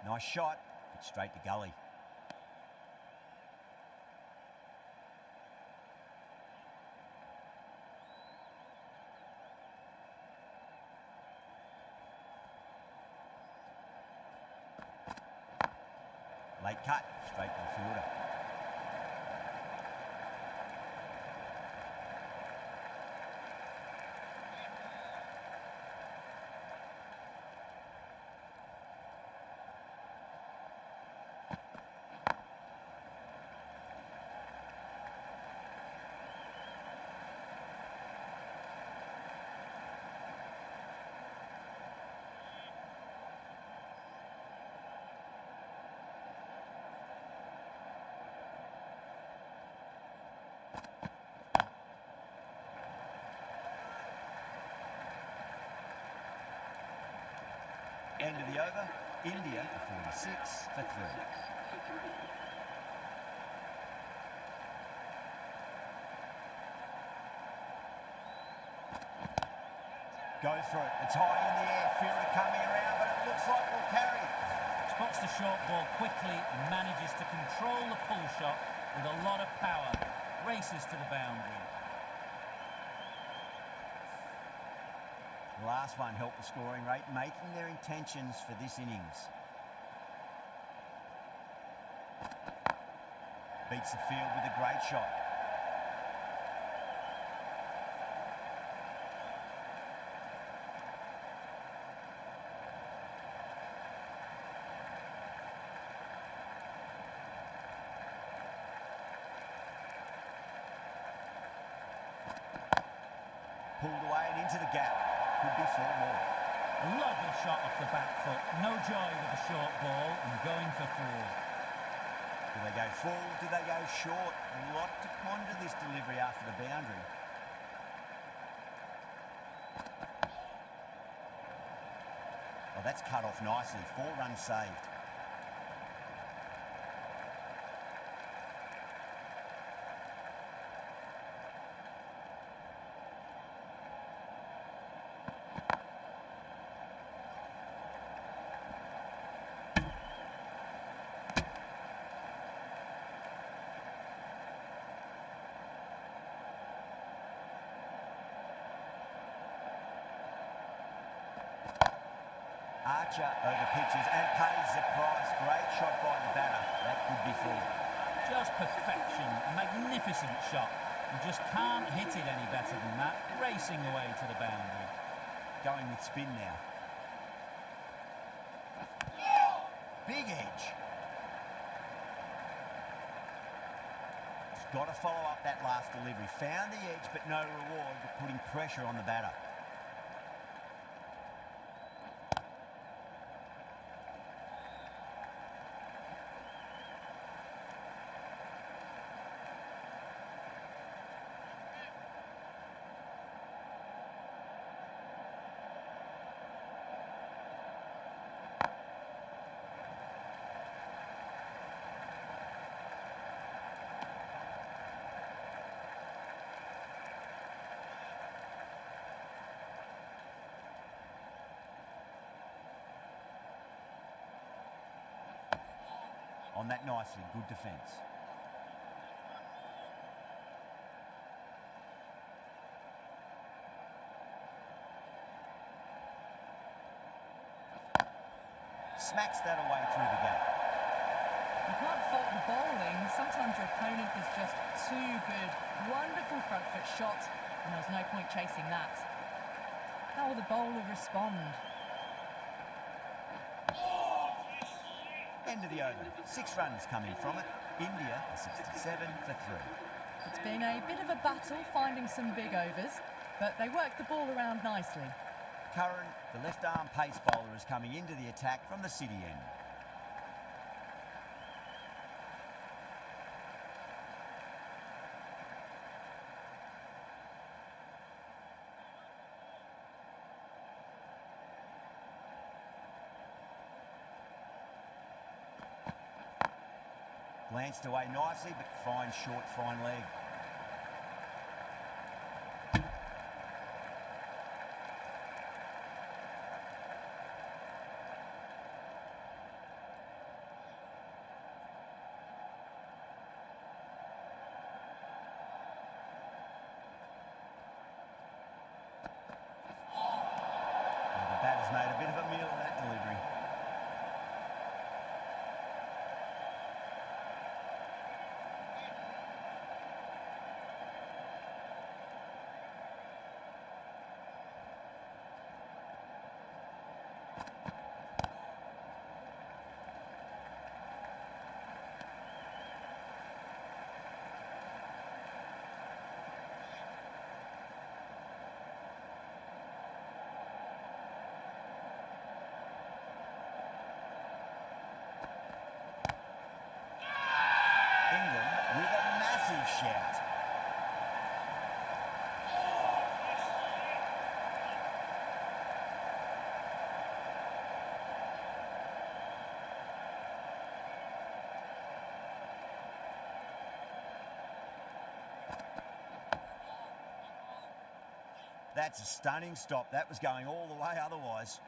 Speaker 2: Nice shot, but straight to gully. Late cut, straight to the fielder. End of the over, India 46 for 3. Goes for it, it's high in the air, fielder coming around, but it looks like we'll carry.
Speaker 7: Spots the short ball quickly and manages to control the pull shot with a lot of power. Races to the boundary.
Speaker 2: The last one helped the scoring rate, making their intentions for this innings. Beats the field with a great shot. Pulled away and into the gap. Could be 4 more.
Speaker 7: A lovely shot off the back foot. No joy with the short ball and going for 4.
Speaker 2: Do they go full? Do they go short? A lot to ponder this delivery after the boundary. Oh, that's cut off nicely. 4 runs saved. Archer over pitches and pays the price. Great shot by the batter. That could be 4.
Speaker 7: Just perfection. A magnificent shot. You just can't hit it any better than that. Racing away to the boundary.
Speaker 2: Going with spin now. Big edge. He's got to follow up that last delivery. Found the edge but no reward, but putting pressure on the batter. On that nicely, good defence. Smacks that away through the gap.
Speaker 3: You can't fault the bowling. Sometimes your opponent is just too good. Wonderful front foot shot, and there was no point chasing that. How will the bowler respond?
Speaker 2: End of the over. 6 runs coming from it. India 67 for 3.
Speaker 3: It's been a bit of a battle finding some big overs, but they worked the ball around nicely.
Speaker 2: Karein, the left-arm pace bowler, is coming into the attack from the city end. Glanced away nicely, but fine short, fine leg. Well, the batter's made a bit of a meal of that delivery. That's a stunning stop. That was going all the way otherwise.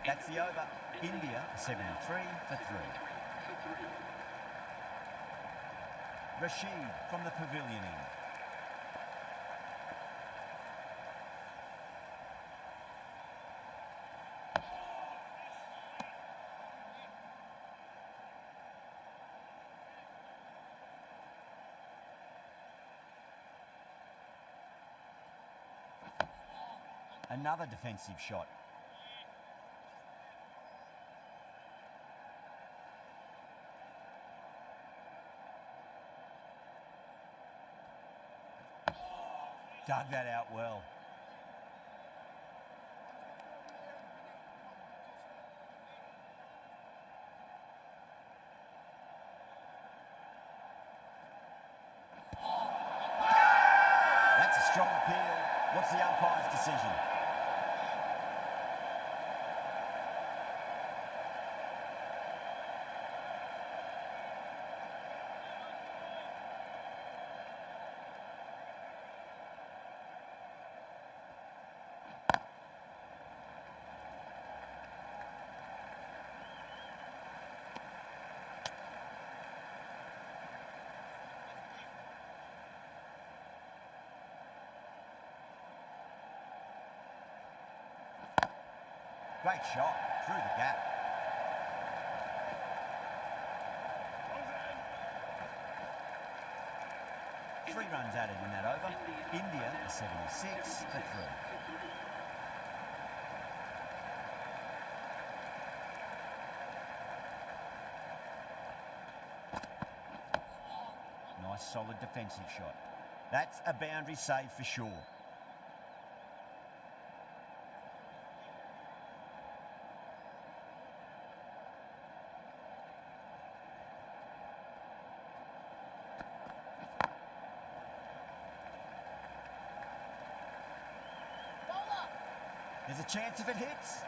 Speaker 2: That's the over. India 73 for 3. Rashid from the pavilion end. Another defensive shot. Dug that out well. That's a strong appeal. What's the umpire's decision? Great shot through the gap. Three runs added in that over. India is 76 for 3. Nice solid defensive shot. That's a boundary save for sure. There's a chance if it hits.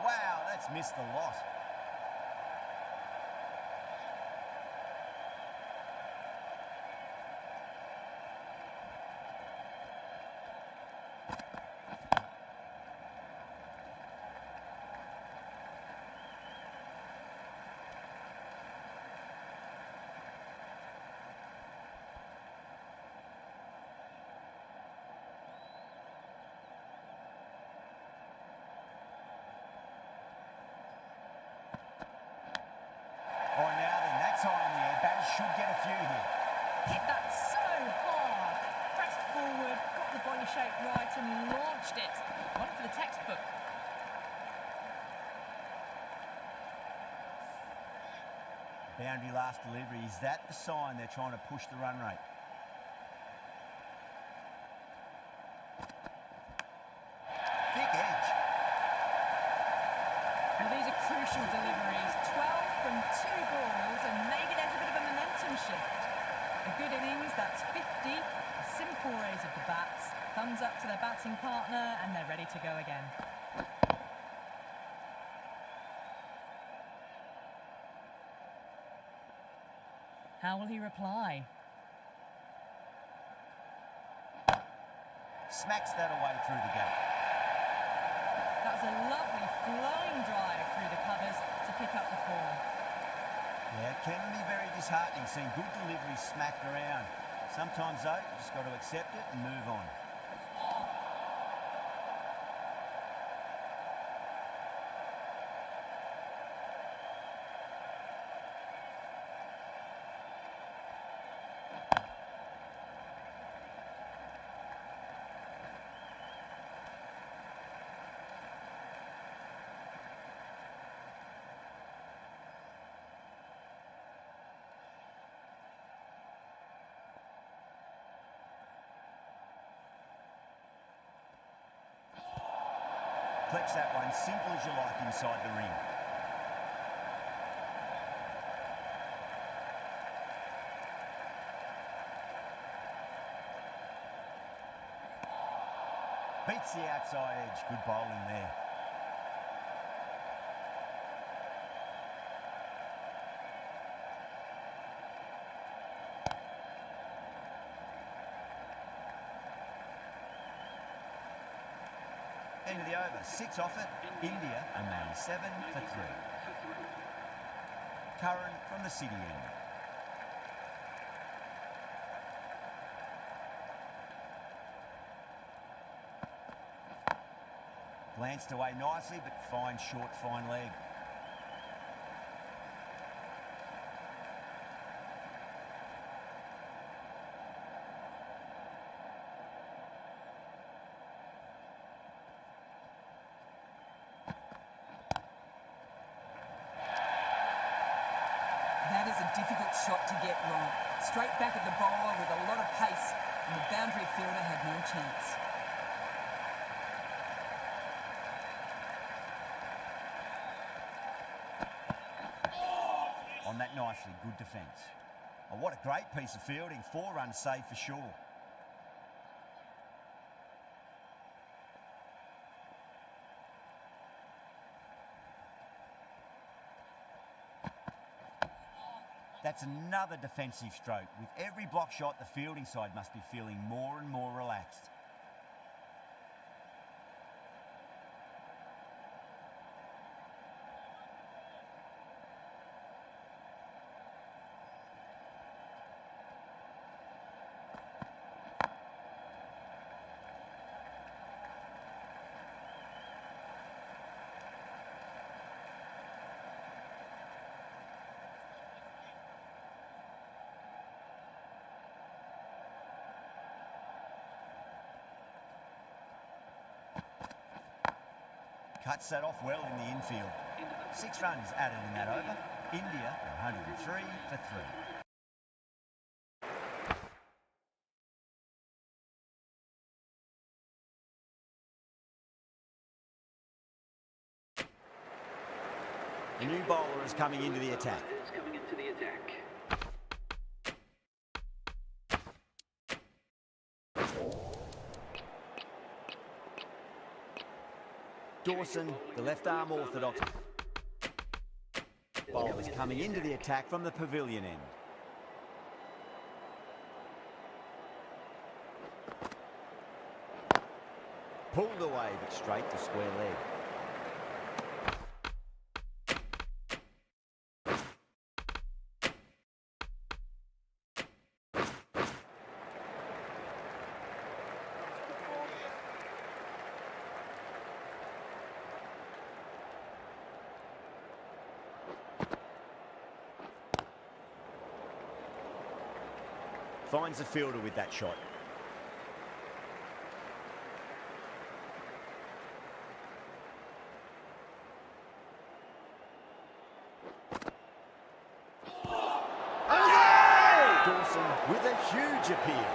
Speaker 2: Wow, that's missed the lot. Oh, now then, that's high in the air. Batters should get a few here.
Speaker 3: Hit that so hard. Pressed forward, got the body shape right and launched it. One for the textbook.
Speaker 2: Boundary last delivery. Is that the sign they're trying to push the run rate? Thick edge.
Speaker 3: Well, these are crucial deliveries. 12 from 2 balls, and maybe there's a bit of a momentum shift. A good innings, that's 50. A simple raise of the bats. Thumbs up to their batting partner, and they're ready to go again. How will he reply?
Speaker 2: Smacks that away through the gap.
Speaker 3: That's a lovely flowing drive through the covers to pick up the 4.
Speaker 2: Yeah, it can be very disheartening seeing good deliveries smacked around. Sometimes, though, you just got to accept it and move on. Collects that one, simple as you like inside the ring. Beats the outside edge. Good bowling there. End of the over. 6 off it. India are now 7 for 3. Karein from the city end. Glanced away nicely, but fine short, fine leg.
Speaker 5: That is a difficult shot to get wrong. Straight back at the bowler with a lot of pace, and the boundary fielder had no chance.
Speaker 2: On that nicely, good defence. Oh, what a great piece of fielding. 4 runs saved for sure. That's another defensive stroke. With every block shot, the fielding side must be feeling more and more relaxed. Cuts that off well in the infield. 6 runs added in that over. India are 103 for 3. The new bowler is coming into the attack. Dawson, the left arm orthodox bowler, is coming into the attack from the pavilion end. Pulled away, but straight to square leg. Finds the fielder with that shot. Dawson with a huge appeal.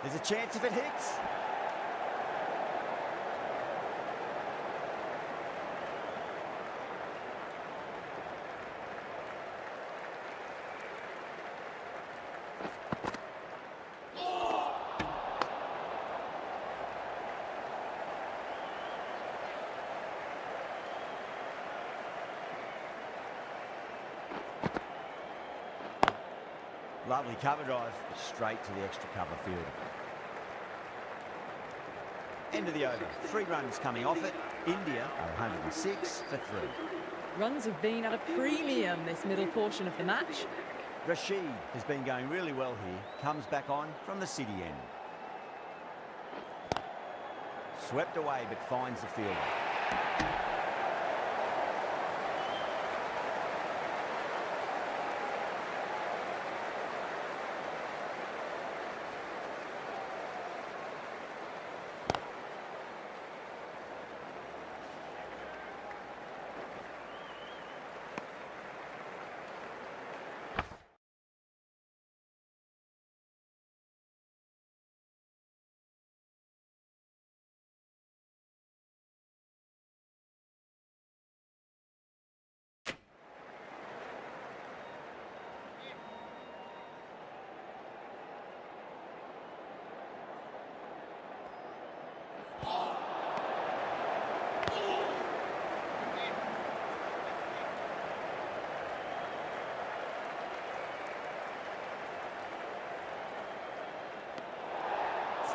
Speaker 2: There's a chance if it hits. Lovely cover drive, straight to the extra cover field. End of the over. 3 runs coming off it. India are 106 for 3.
Speaker 3: Runs have been at a premium this middle portion of the match.
Speaker 2: Rashid has been going really well here. Comes back on from the city end. Swept away but finds the fielder.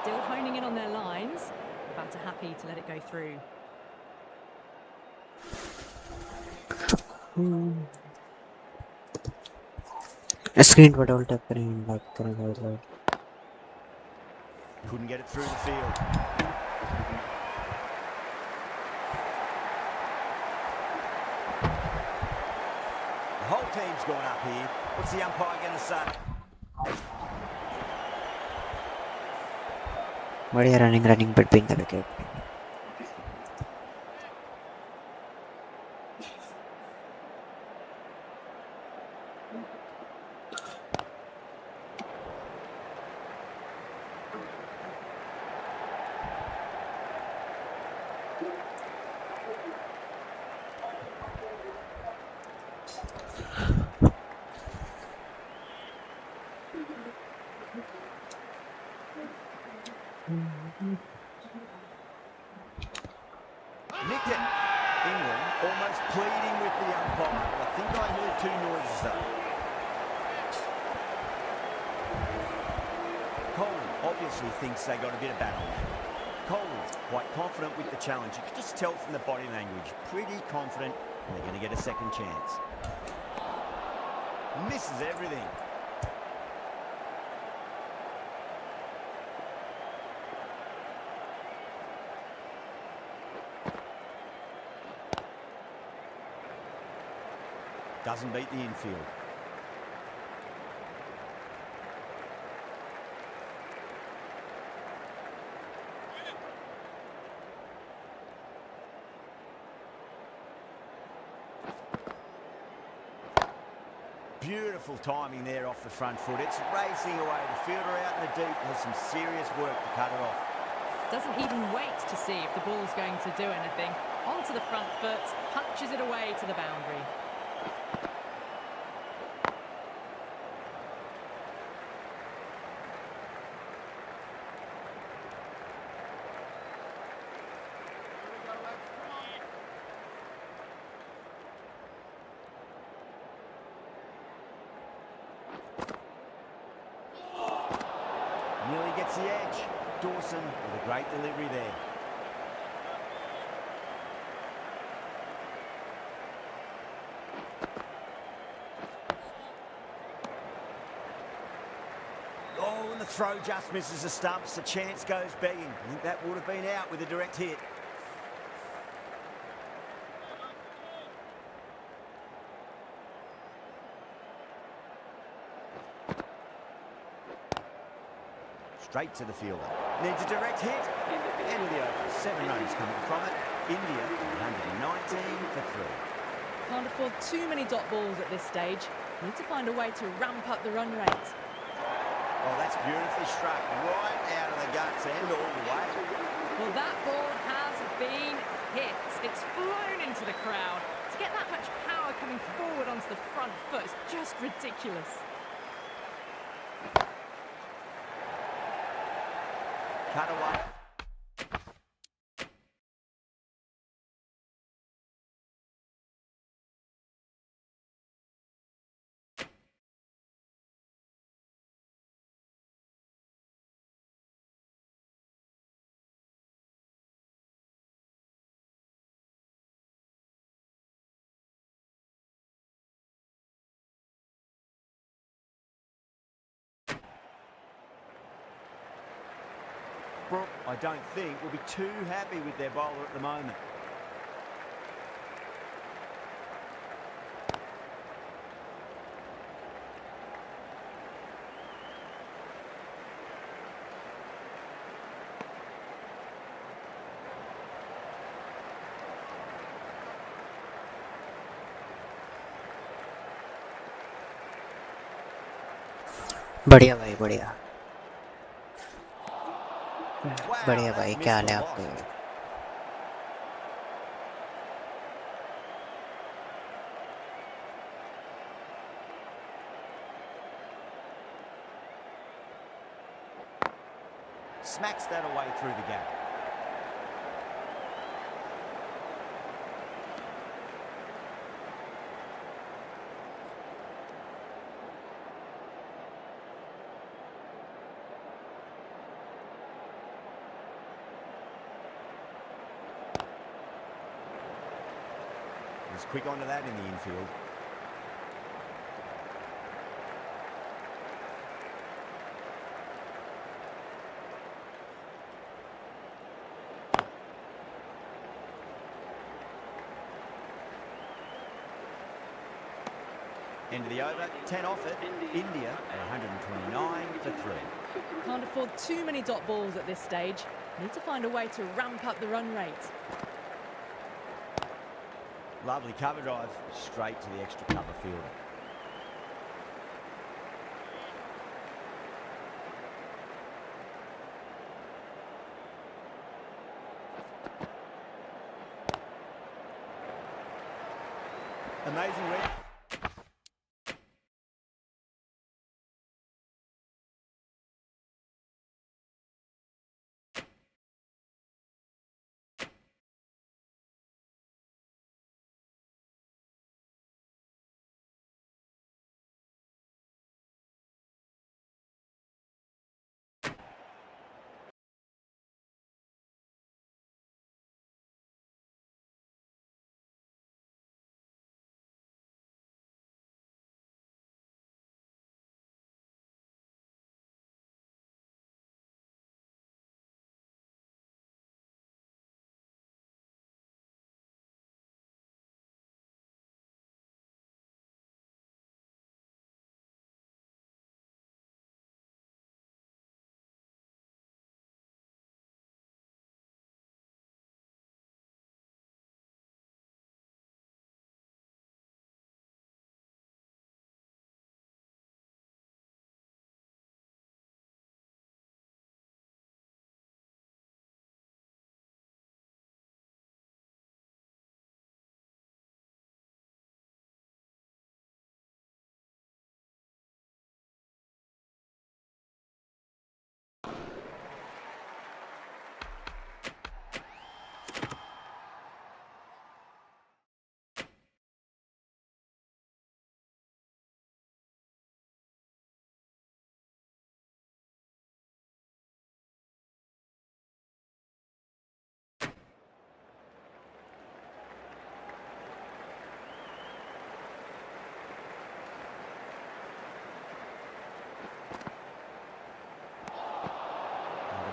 Speaker 3: Still honing in on their lines. Batter happy to let it go through.
Speaker 1: Screen पर double tap करें, बात करें भाई.
Speaker 2: Couldn't get it through the field. The whole team's gone up here. What's the umpire going to say?
Speaker 1: बढ़िया running between the wicket.
Speaker 2: Nicked it. England almost pleading with the umpire. I think I heard two noises though. Coleman obviously thinks they got a bit of battle there. Coleman quite confident with the challenge. You can just tell from the body language. Pretty confident and they're going to get a second chance. Misses everything. Doesn't beat the infield. Beautiful timing there off the front foot. It's racing away. The fielder out in the deep has some serious work to cut it off.
Speaker 3: Doesn't even wait to see if the ball's going to do anything. Onto the front foot, punches it away to the boundary.
Speaker 2: Nearly gets the edge. Dawson with a great delivery there. Oh, and the throw just misses the stumps. The chance goes begging. I think that would have been out with a direct hit. Straight to the fielder. Needs a direct hit. End of the over. 7 runs coming from it. India 119 for 3.
Speaker 3: Can't afford too many dot balls at this stage. Need to find a way to ramp up the run rate.
Speaker 2: Oh, that's beautifully struck. Right out of the guts and all the way.
Speaker 3: Well, that ball has been hit. It's flown into the crowd. To get that much power coming forward onto the front foot is just ridiculous.
Speaker 2: Cut away. Brooke, I don't think, will be too happy with their bowler at the moment.
Speaker 1: बढ़िया भाई, बढ़िया
Speaker 2: Wow,
Speaker 1: बढ़िया
Speaker 2: that's
Speaker 1: भाई.
Speaker 2: missed
Speaker 1: क्या हाल
Speaker 2: the
Speaker 1: है
Speaker 2: loft.
Speaker 1: आपके?
Speaker 2: Smacks that away through the gap. was quick onto that in the infield. End of the over, 10 off it. India at 129 for 3.
Speaker 3: Can't afford too many dot balls at this stage. Need to find a way to ramp up the run rate.
Speaker 2: Lovely cover drive, straight to the extra cover fielder. Amazing read.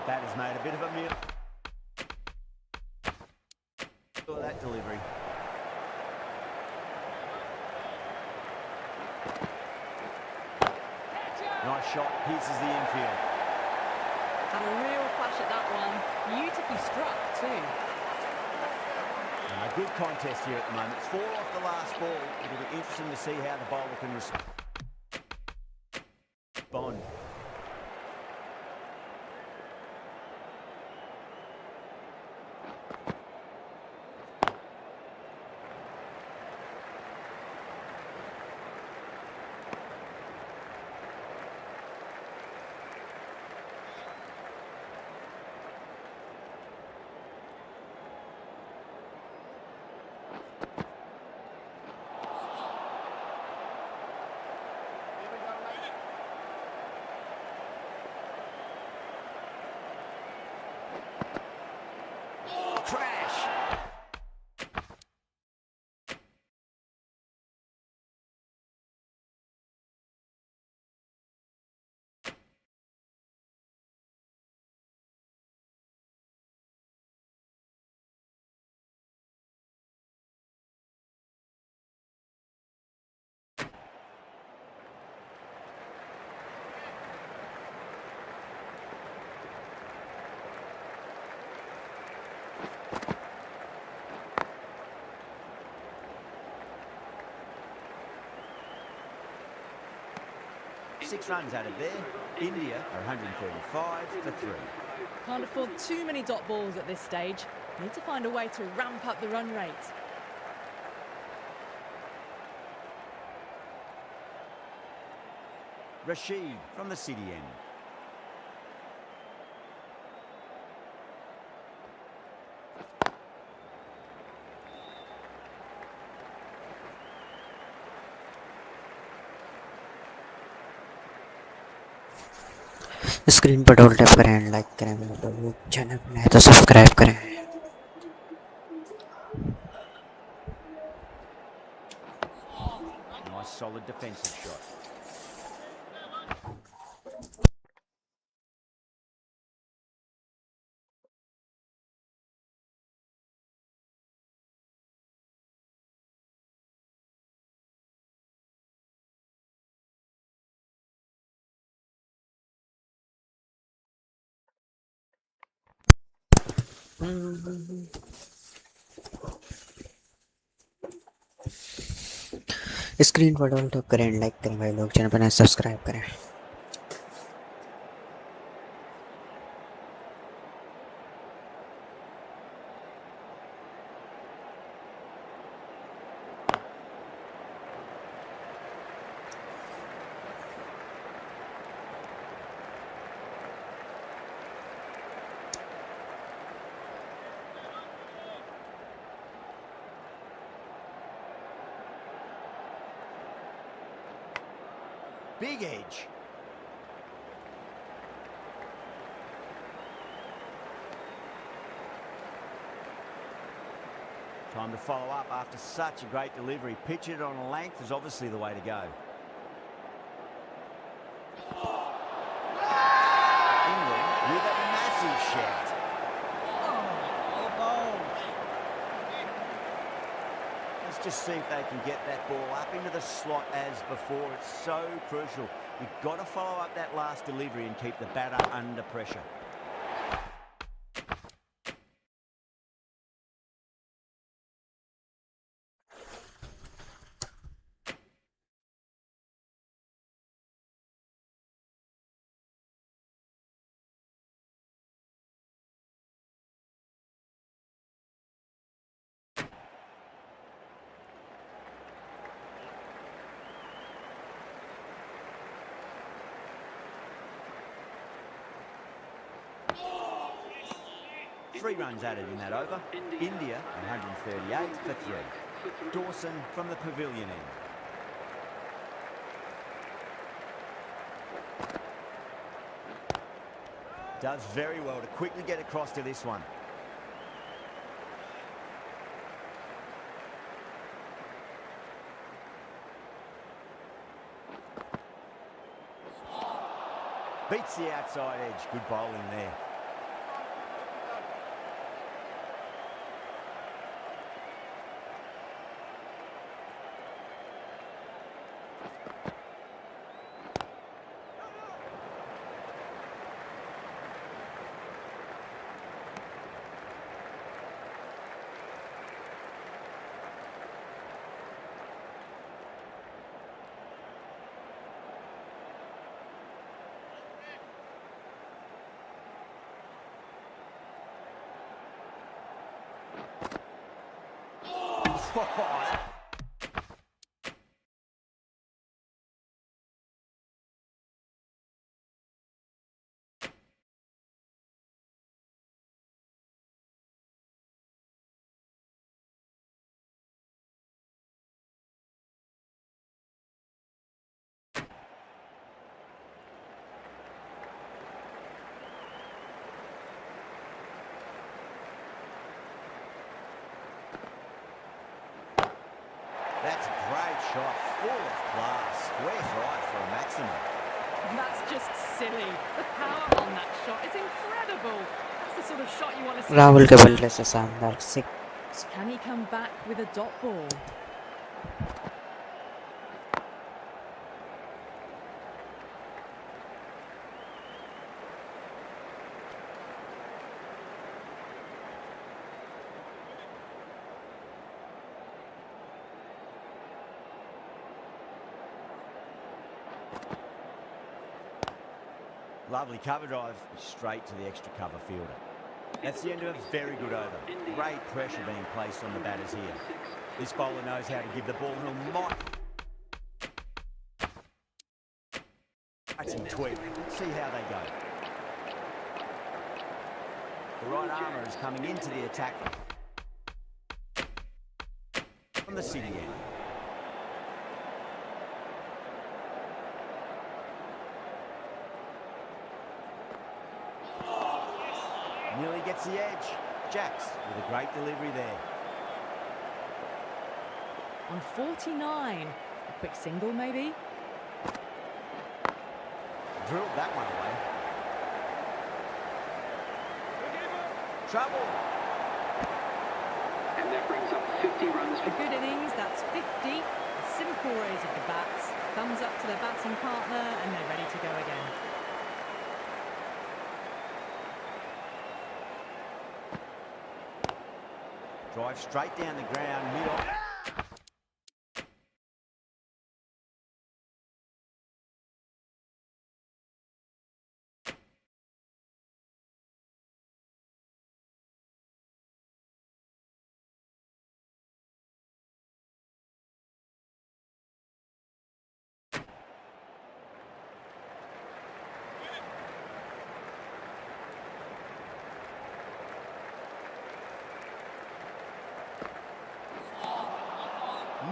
Speaker 2: Batter's made a bit of a meal. Look at that delivery. Nice shot, pierces the infield.
Speaker 3: Had a real flash at that one. Beautifully struck too.
Speaker 2: A good contest here at the moment. 4 off the last ball. It'll be interesting to see how the bowler can respond. Crash! Six runs out of there. India are 135 for 3.
Speaker 3: Can't afford too many dot balls at this stage. Need to find a way to ramp up the run rate.
Speaker 2: Rashid from the city end.
Speaker 1: Screen पर double tap करें and like करें मेरे YouTube channel पर नए तो subscribe करें। Screen पर double tap करें, लाइक करें भाई लोग, चैनल पर सब्सक्राइब करें।
Speaker 2: Big edge. Time to follow up after such a great delivery. Pitch it on a length is obviously the way to go. England with a massive shout. Let's just see if they can get that ball up into the slot as before. It's so crucial. You've got to follow up that last delivery and keep the batter under pressure. Three runs added in that over. India 138 for 3. Dawson from the pavilion end. Does very well to quickly get across to this one. Beats the outside edge. Good bowling there. That's a great shot, full of class. Squares right for a maximum.
Speaker 3: That's just silly. The power on that shot is incredible. That's the sort of shot you want to see.
Speaker 1: Rahul के बल्ले से शानदार 6.
Speaker 3: Can he come back with a dot ball?
Speaker 2: Lovely cover drive, straight to the extra cover fielder. That's the end of a very good over. Great pressure being placed on the batters here. This bowler knows how to give the ball to Mike. And tweak. Let's see how they go. The right armour is coming into the attack from the city end. Nearly gets the edge. Jacks with a great delivery there.
Speaker 3: On 49. A quick single, maybe?
Speaker 2: Drilled that one away. Trouble.
Speaker 4: And that brings up 50 runs
Speaker 3: A
Speaker 4: for
Speaker 3: good innings, that's 50. A simple raise of the bats. Thumbs up to their batting partner, and they're ready to go again.
Speaker 2: Drive straight down the ground, mid-on.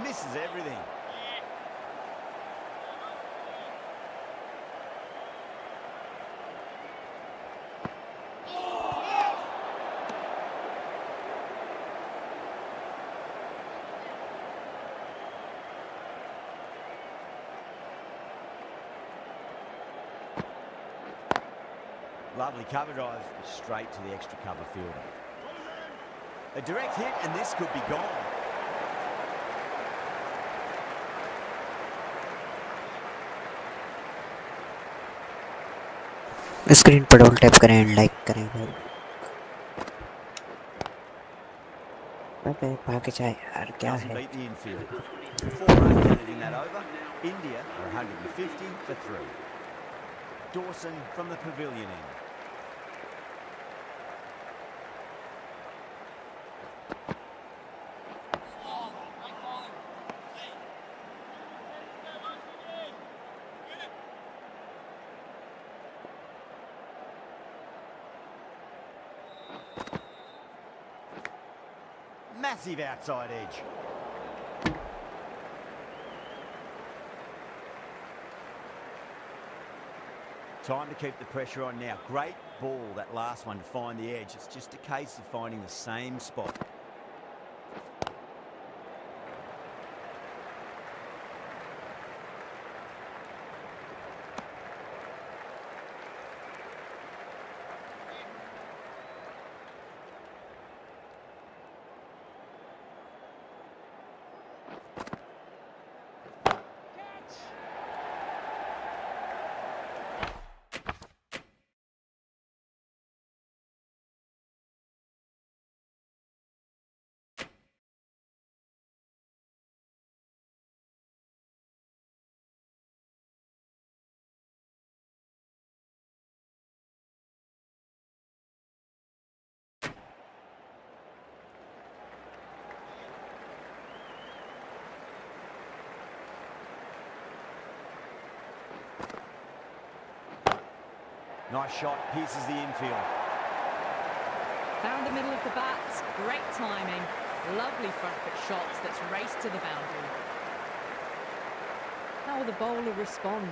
Speaker 2: Misses everything. Lovely cover drive, straight to the extra cover fielder. A direct hit, and this could be gone.
Speaker 1: Screen पर double tap करें and like करें भाई। अबे भागे जाए यार, क्या
Speaker 2: Doesn't
Speaker 1: है?
Speaker 2: beat the infield. 4 runs added in that over. India are 150 for 3. Dawson from the pavilion end. Massive outside edge. Time to keep the pressure on now. Great ball, that last one, to find the edge. It's just a case of finding the same spot. Nice shot, pierces the infield.
Speaker 3: Found the middle of the bat, great timing. Lovely front foot shot that's raced to the boundary. How will the bowler respond?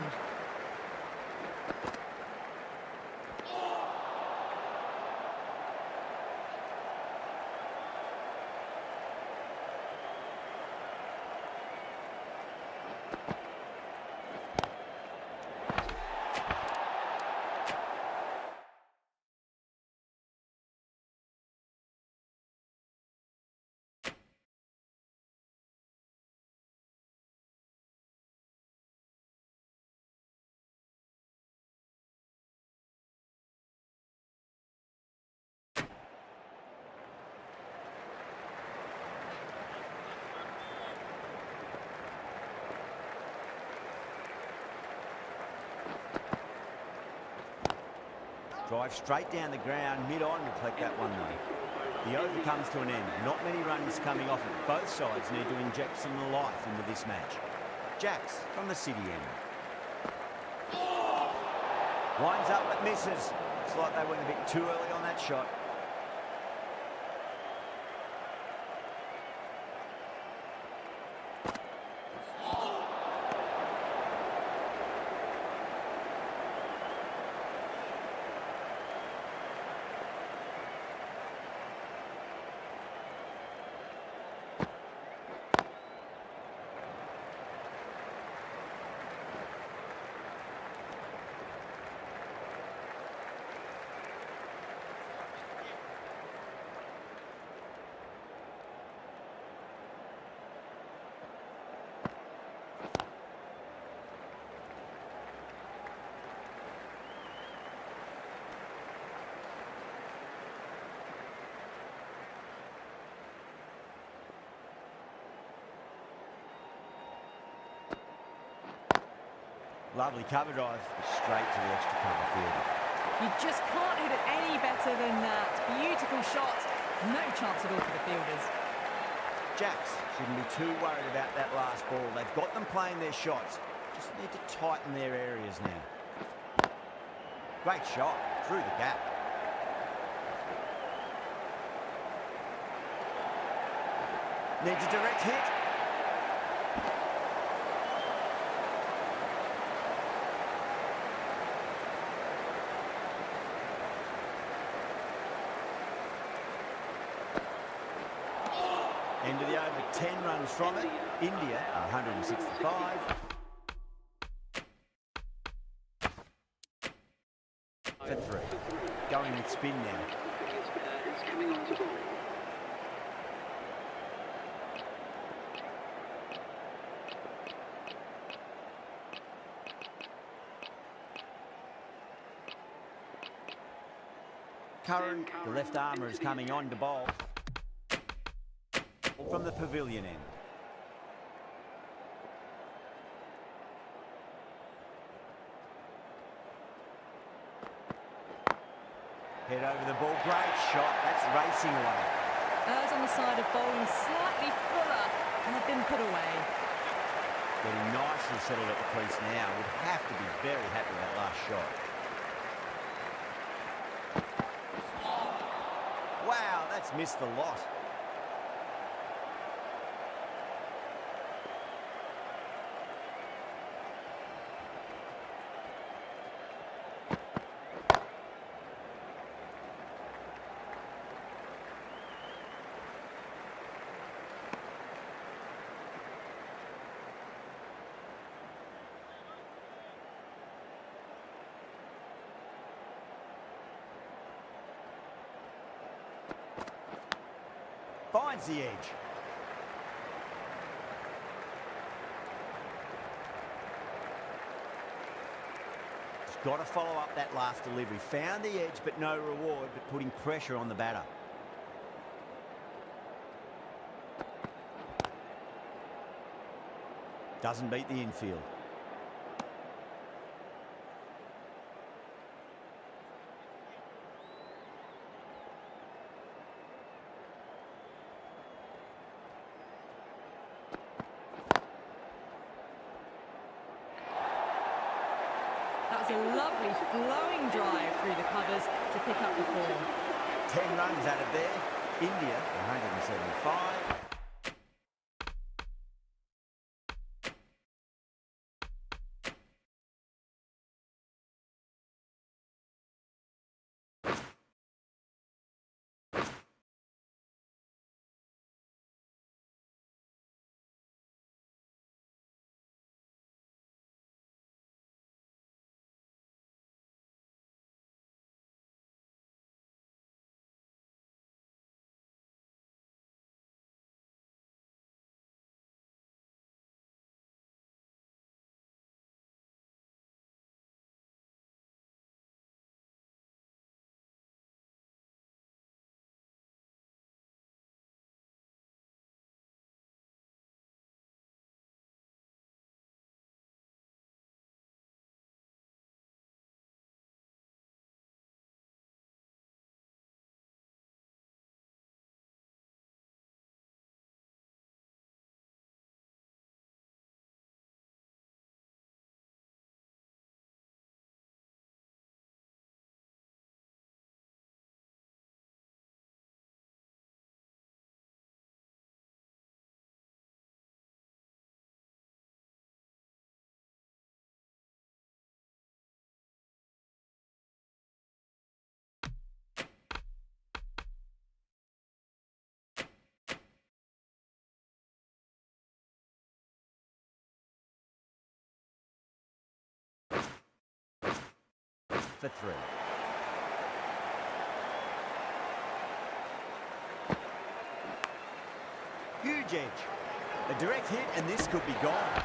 Speaker 2: Drive straight down the ground, mid-on, will collect that one though. The over comes to an end. Not many runs coming off it. Both sides need to inject some life into this match. Jacks from the city end. Winds up but misses. Looks like they went a bit too early on that shot. Lovely cover drive, straight to the extra cover field.
Speaker 3: You just can't hit it any better than that. Beautiful shot. No chance at all for the fielders.
Speaker 2: Jacks shouldn't be too worried about that last ball. They've got them playing their shots. Just need to tighten their areas now. Great shot through the gap. Needs a direct hit. End of the over, 10 runs from it. India, 165. For 3. Going with spin now.
Speaker 4: Is coming on to ball.
Speaker 2: Curran, the left armour, is coming on to bowl from the pavilion end. Head over the ball, great shot, that's racing away.
Speaker 3: Errs on the side of bowling slightly fuller and have been put away.
Speaker 2: Getting nicely settled at the crease now. Would have to be very happy with that last shot. Wow, that's missed the lot. Finds the edge. He's got to follow up that last delivery. Found the edge, but no reward, but putting pressure on the batter. Doesn't beat the infield.
Speaker 3: That was a lovely flowing drive through the covers to pick up the form.
Speaker 2: 10 runs out of there. India, 175. For 3. Huge edge. A direct hit and this could be gone.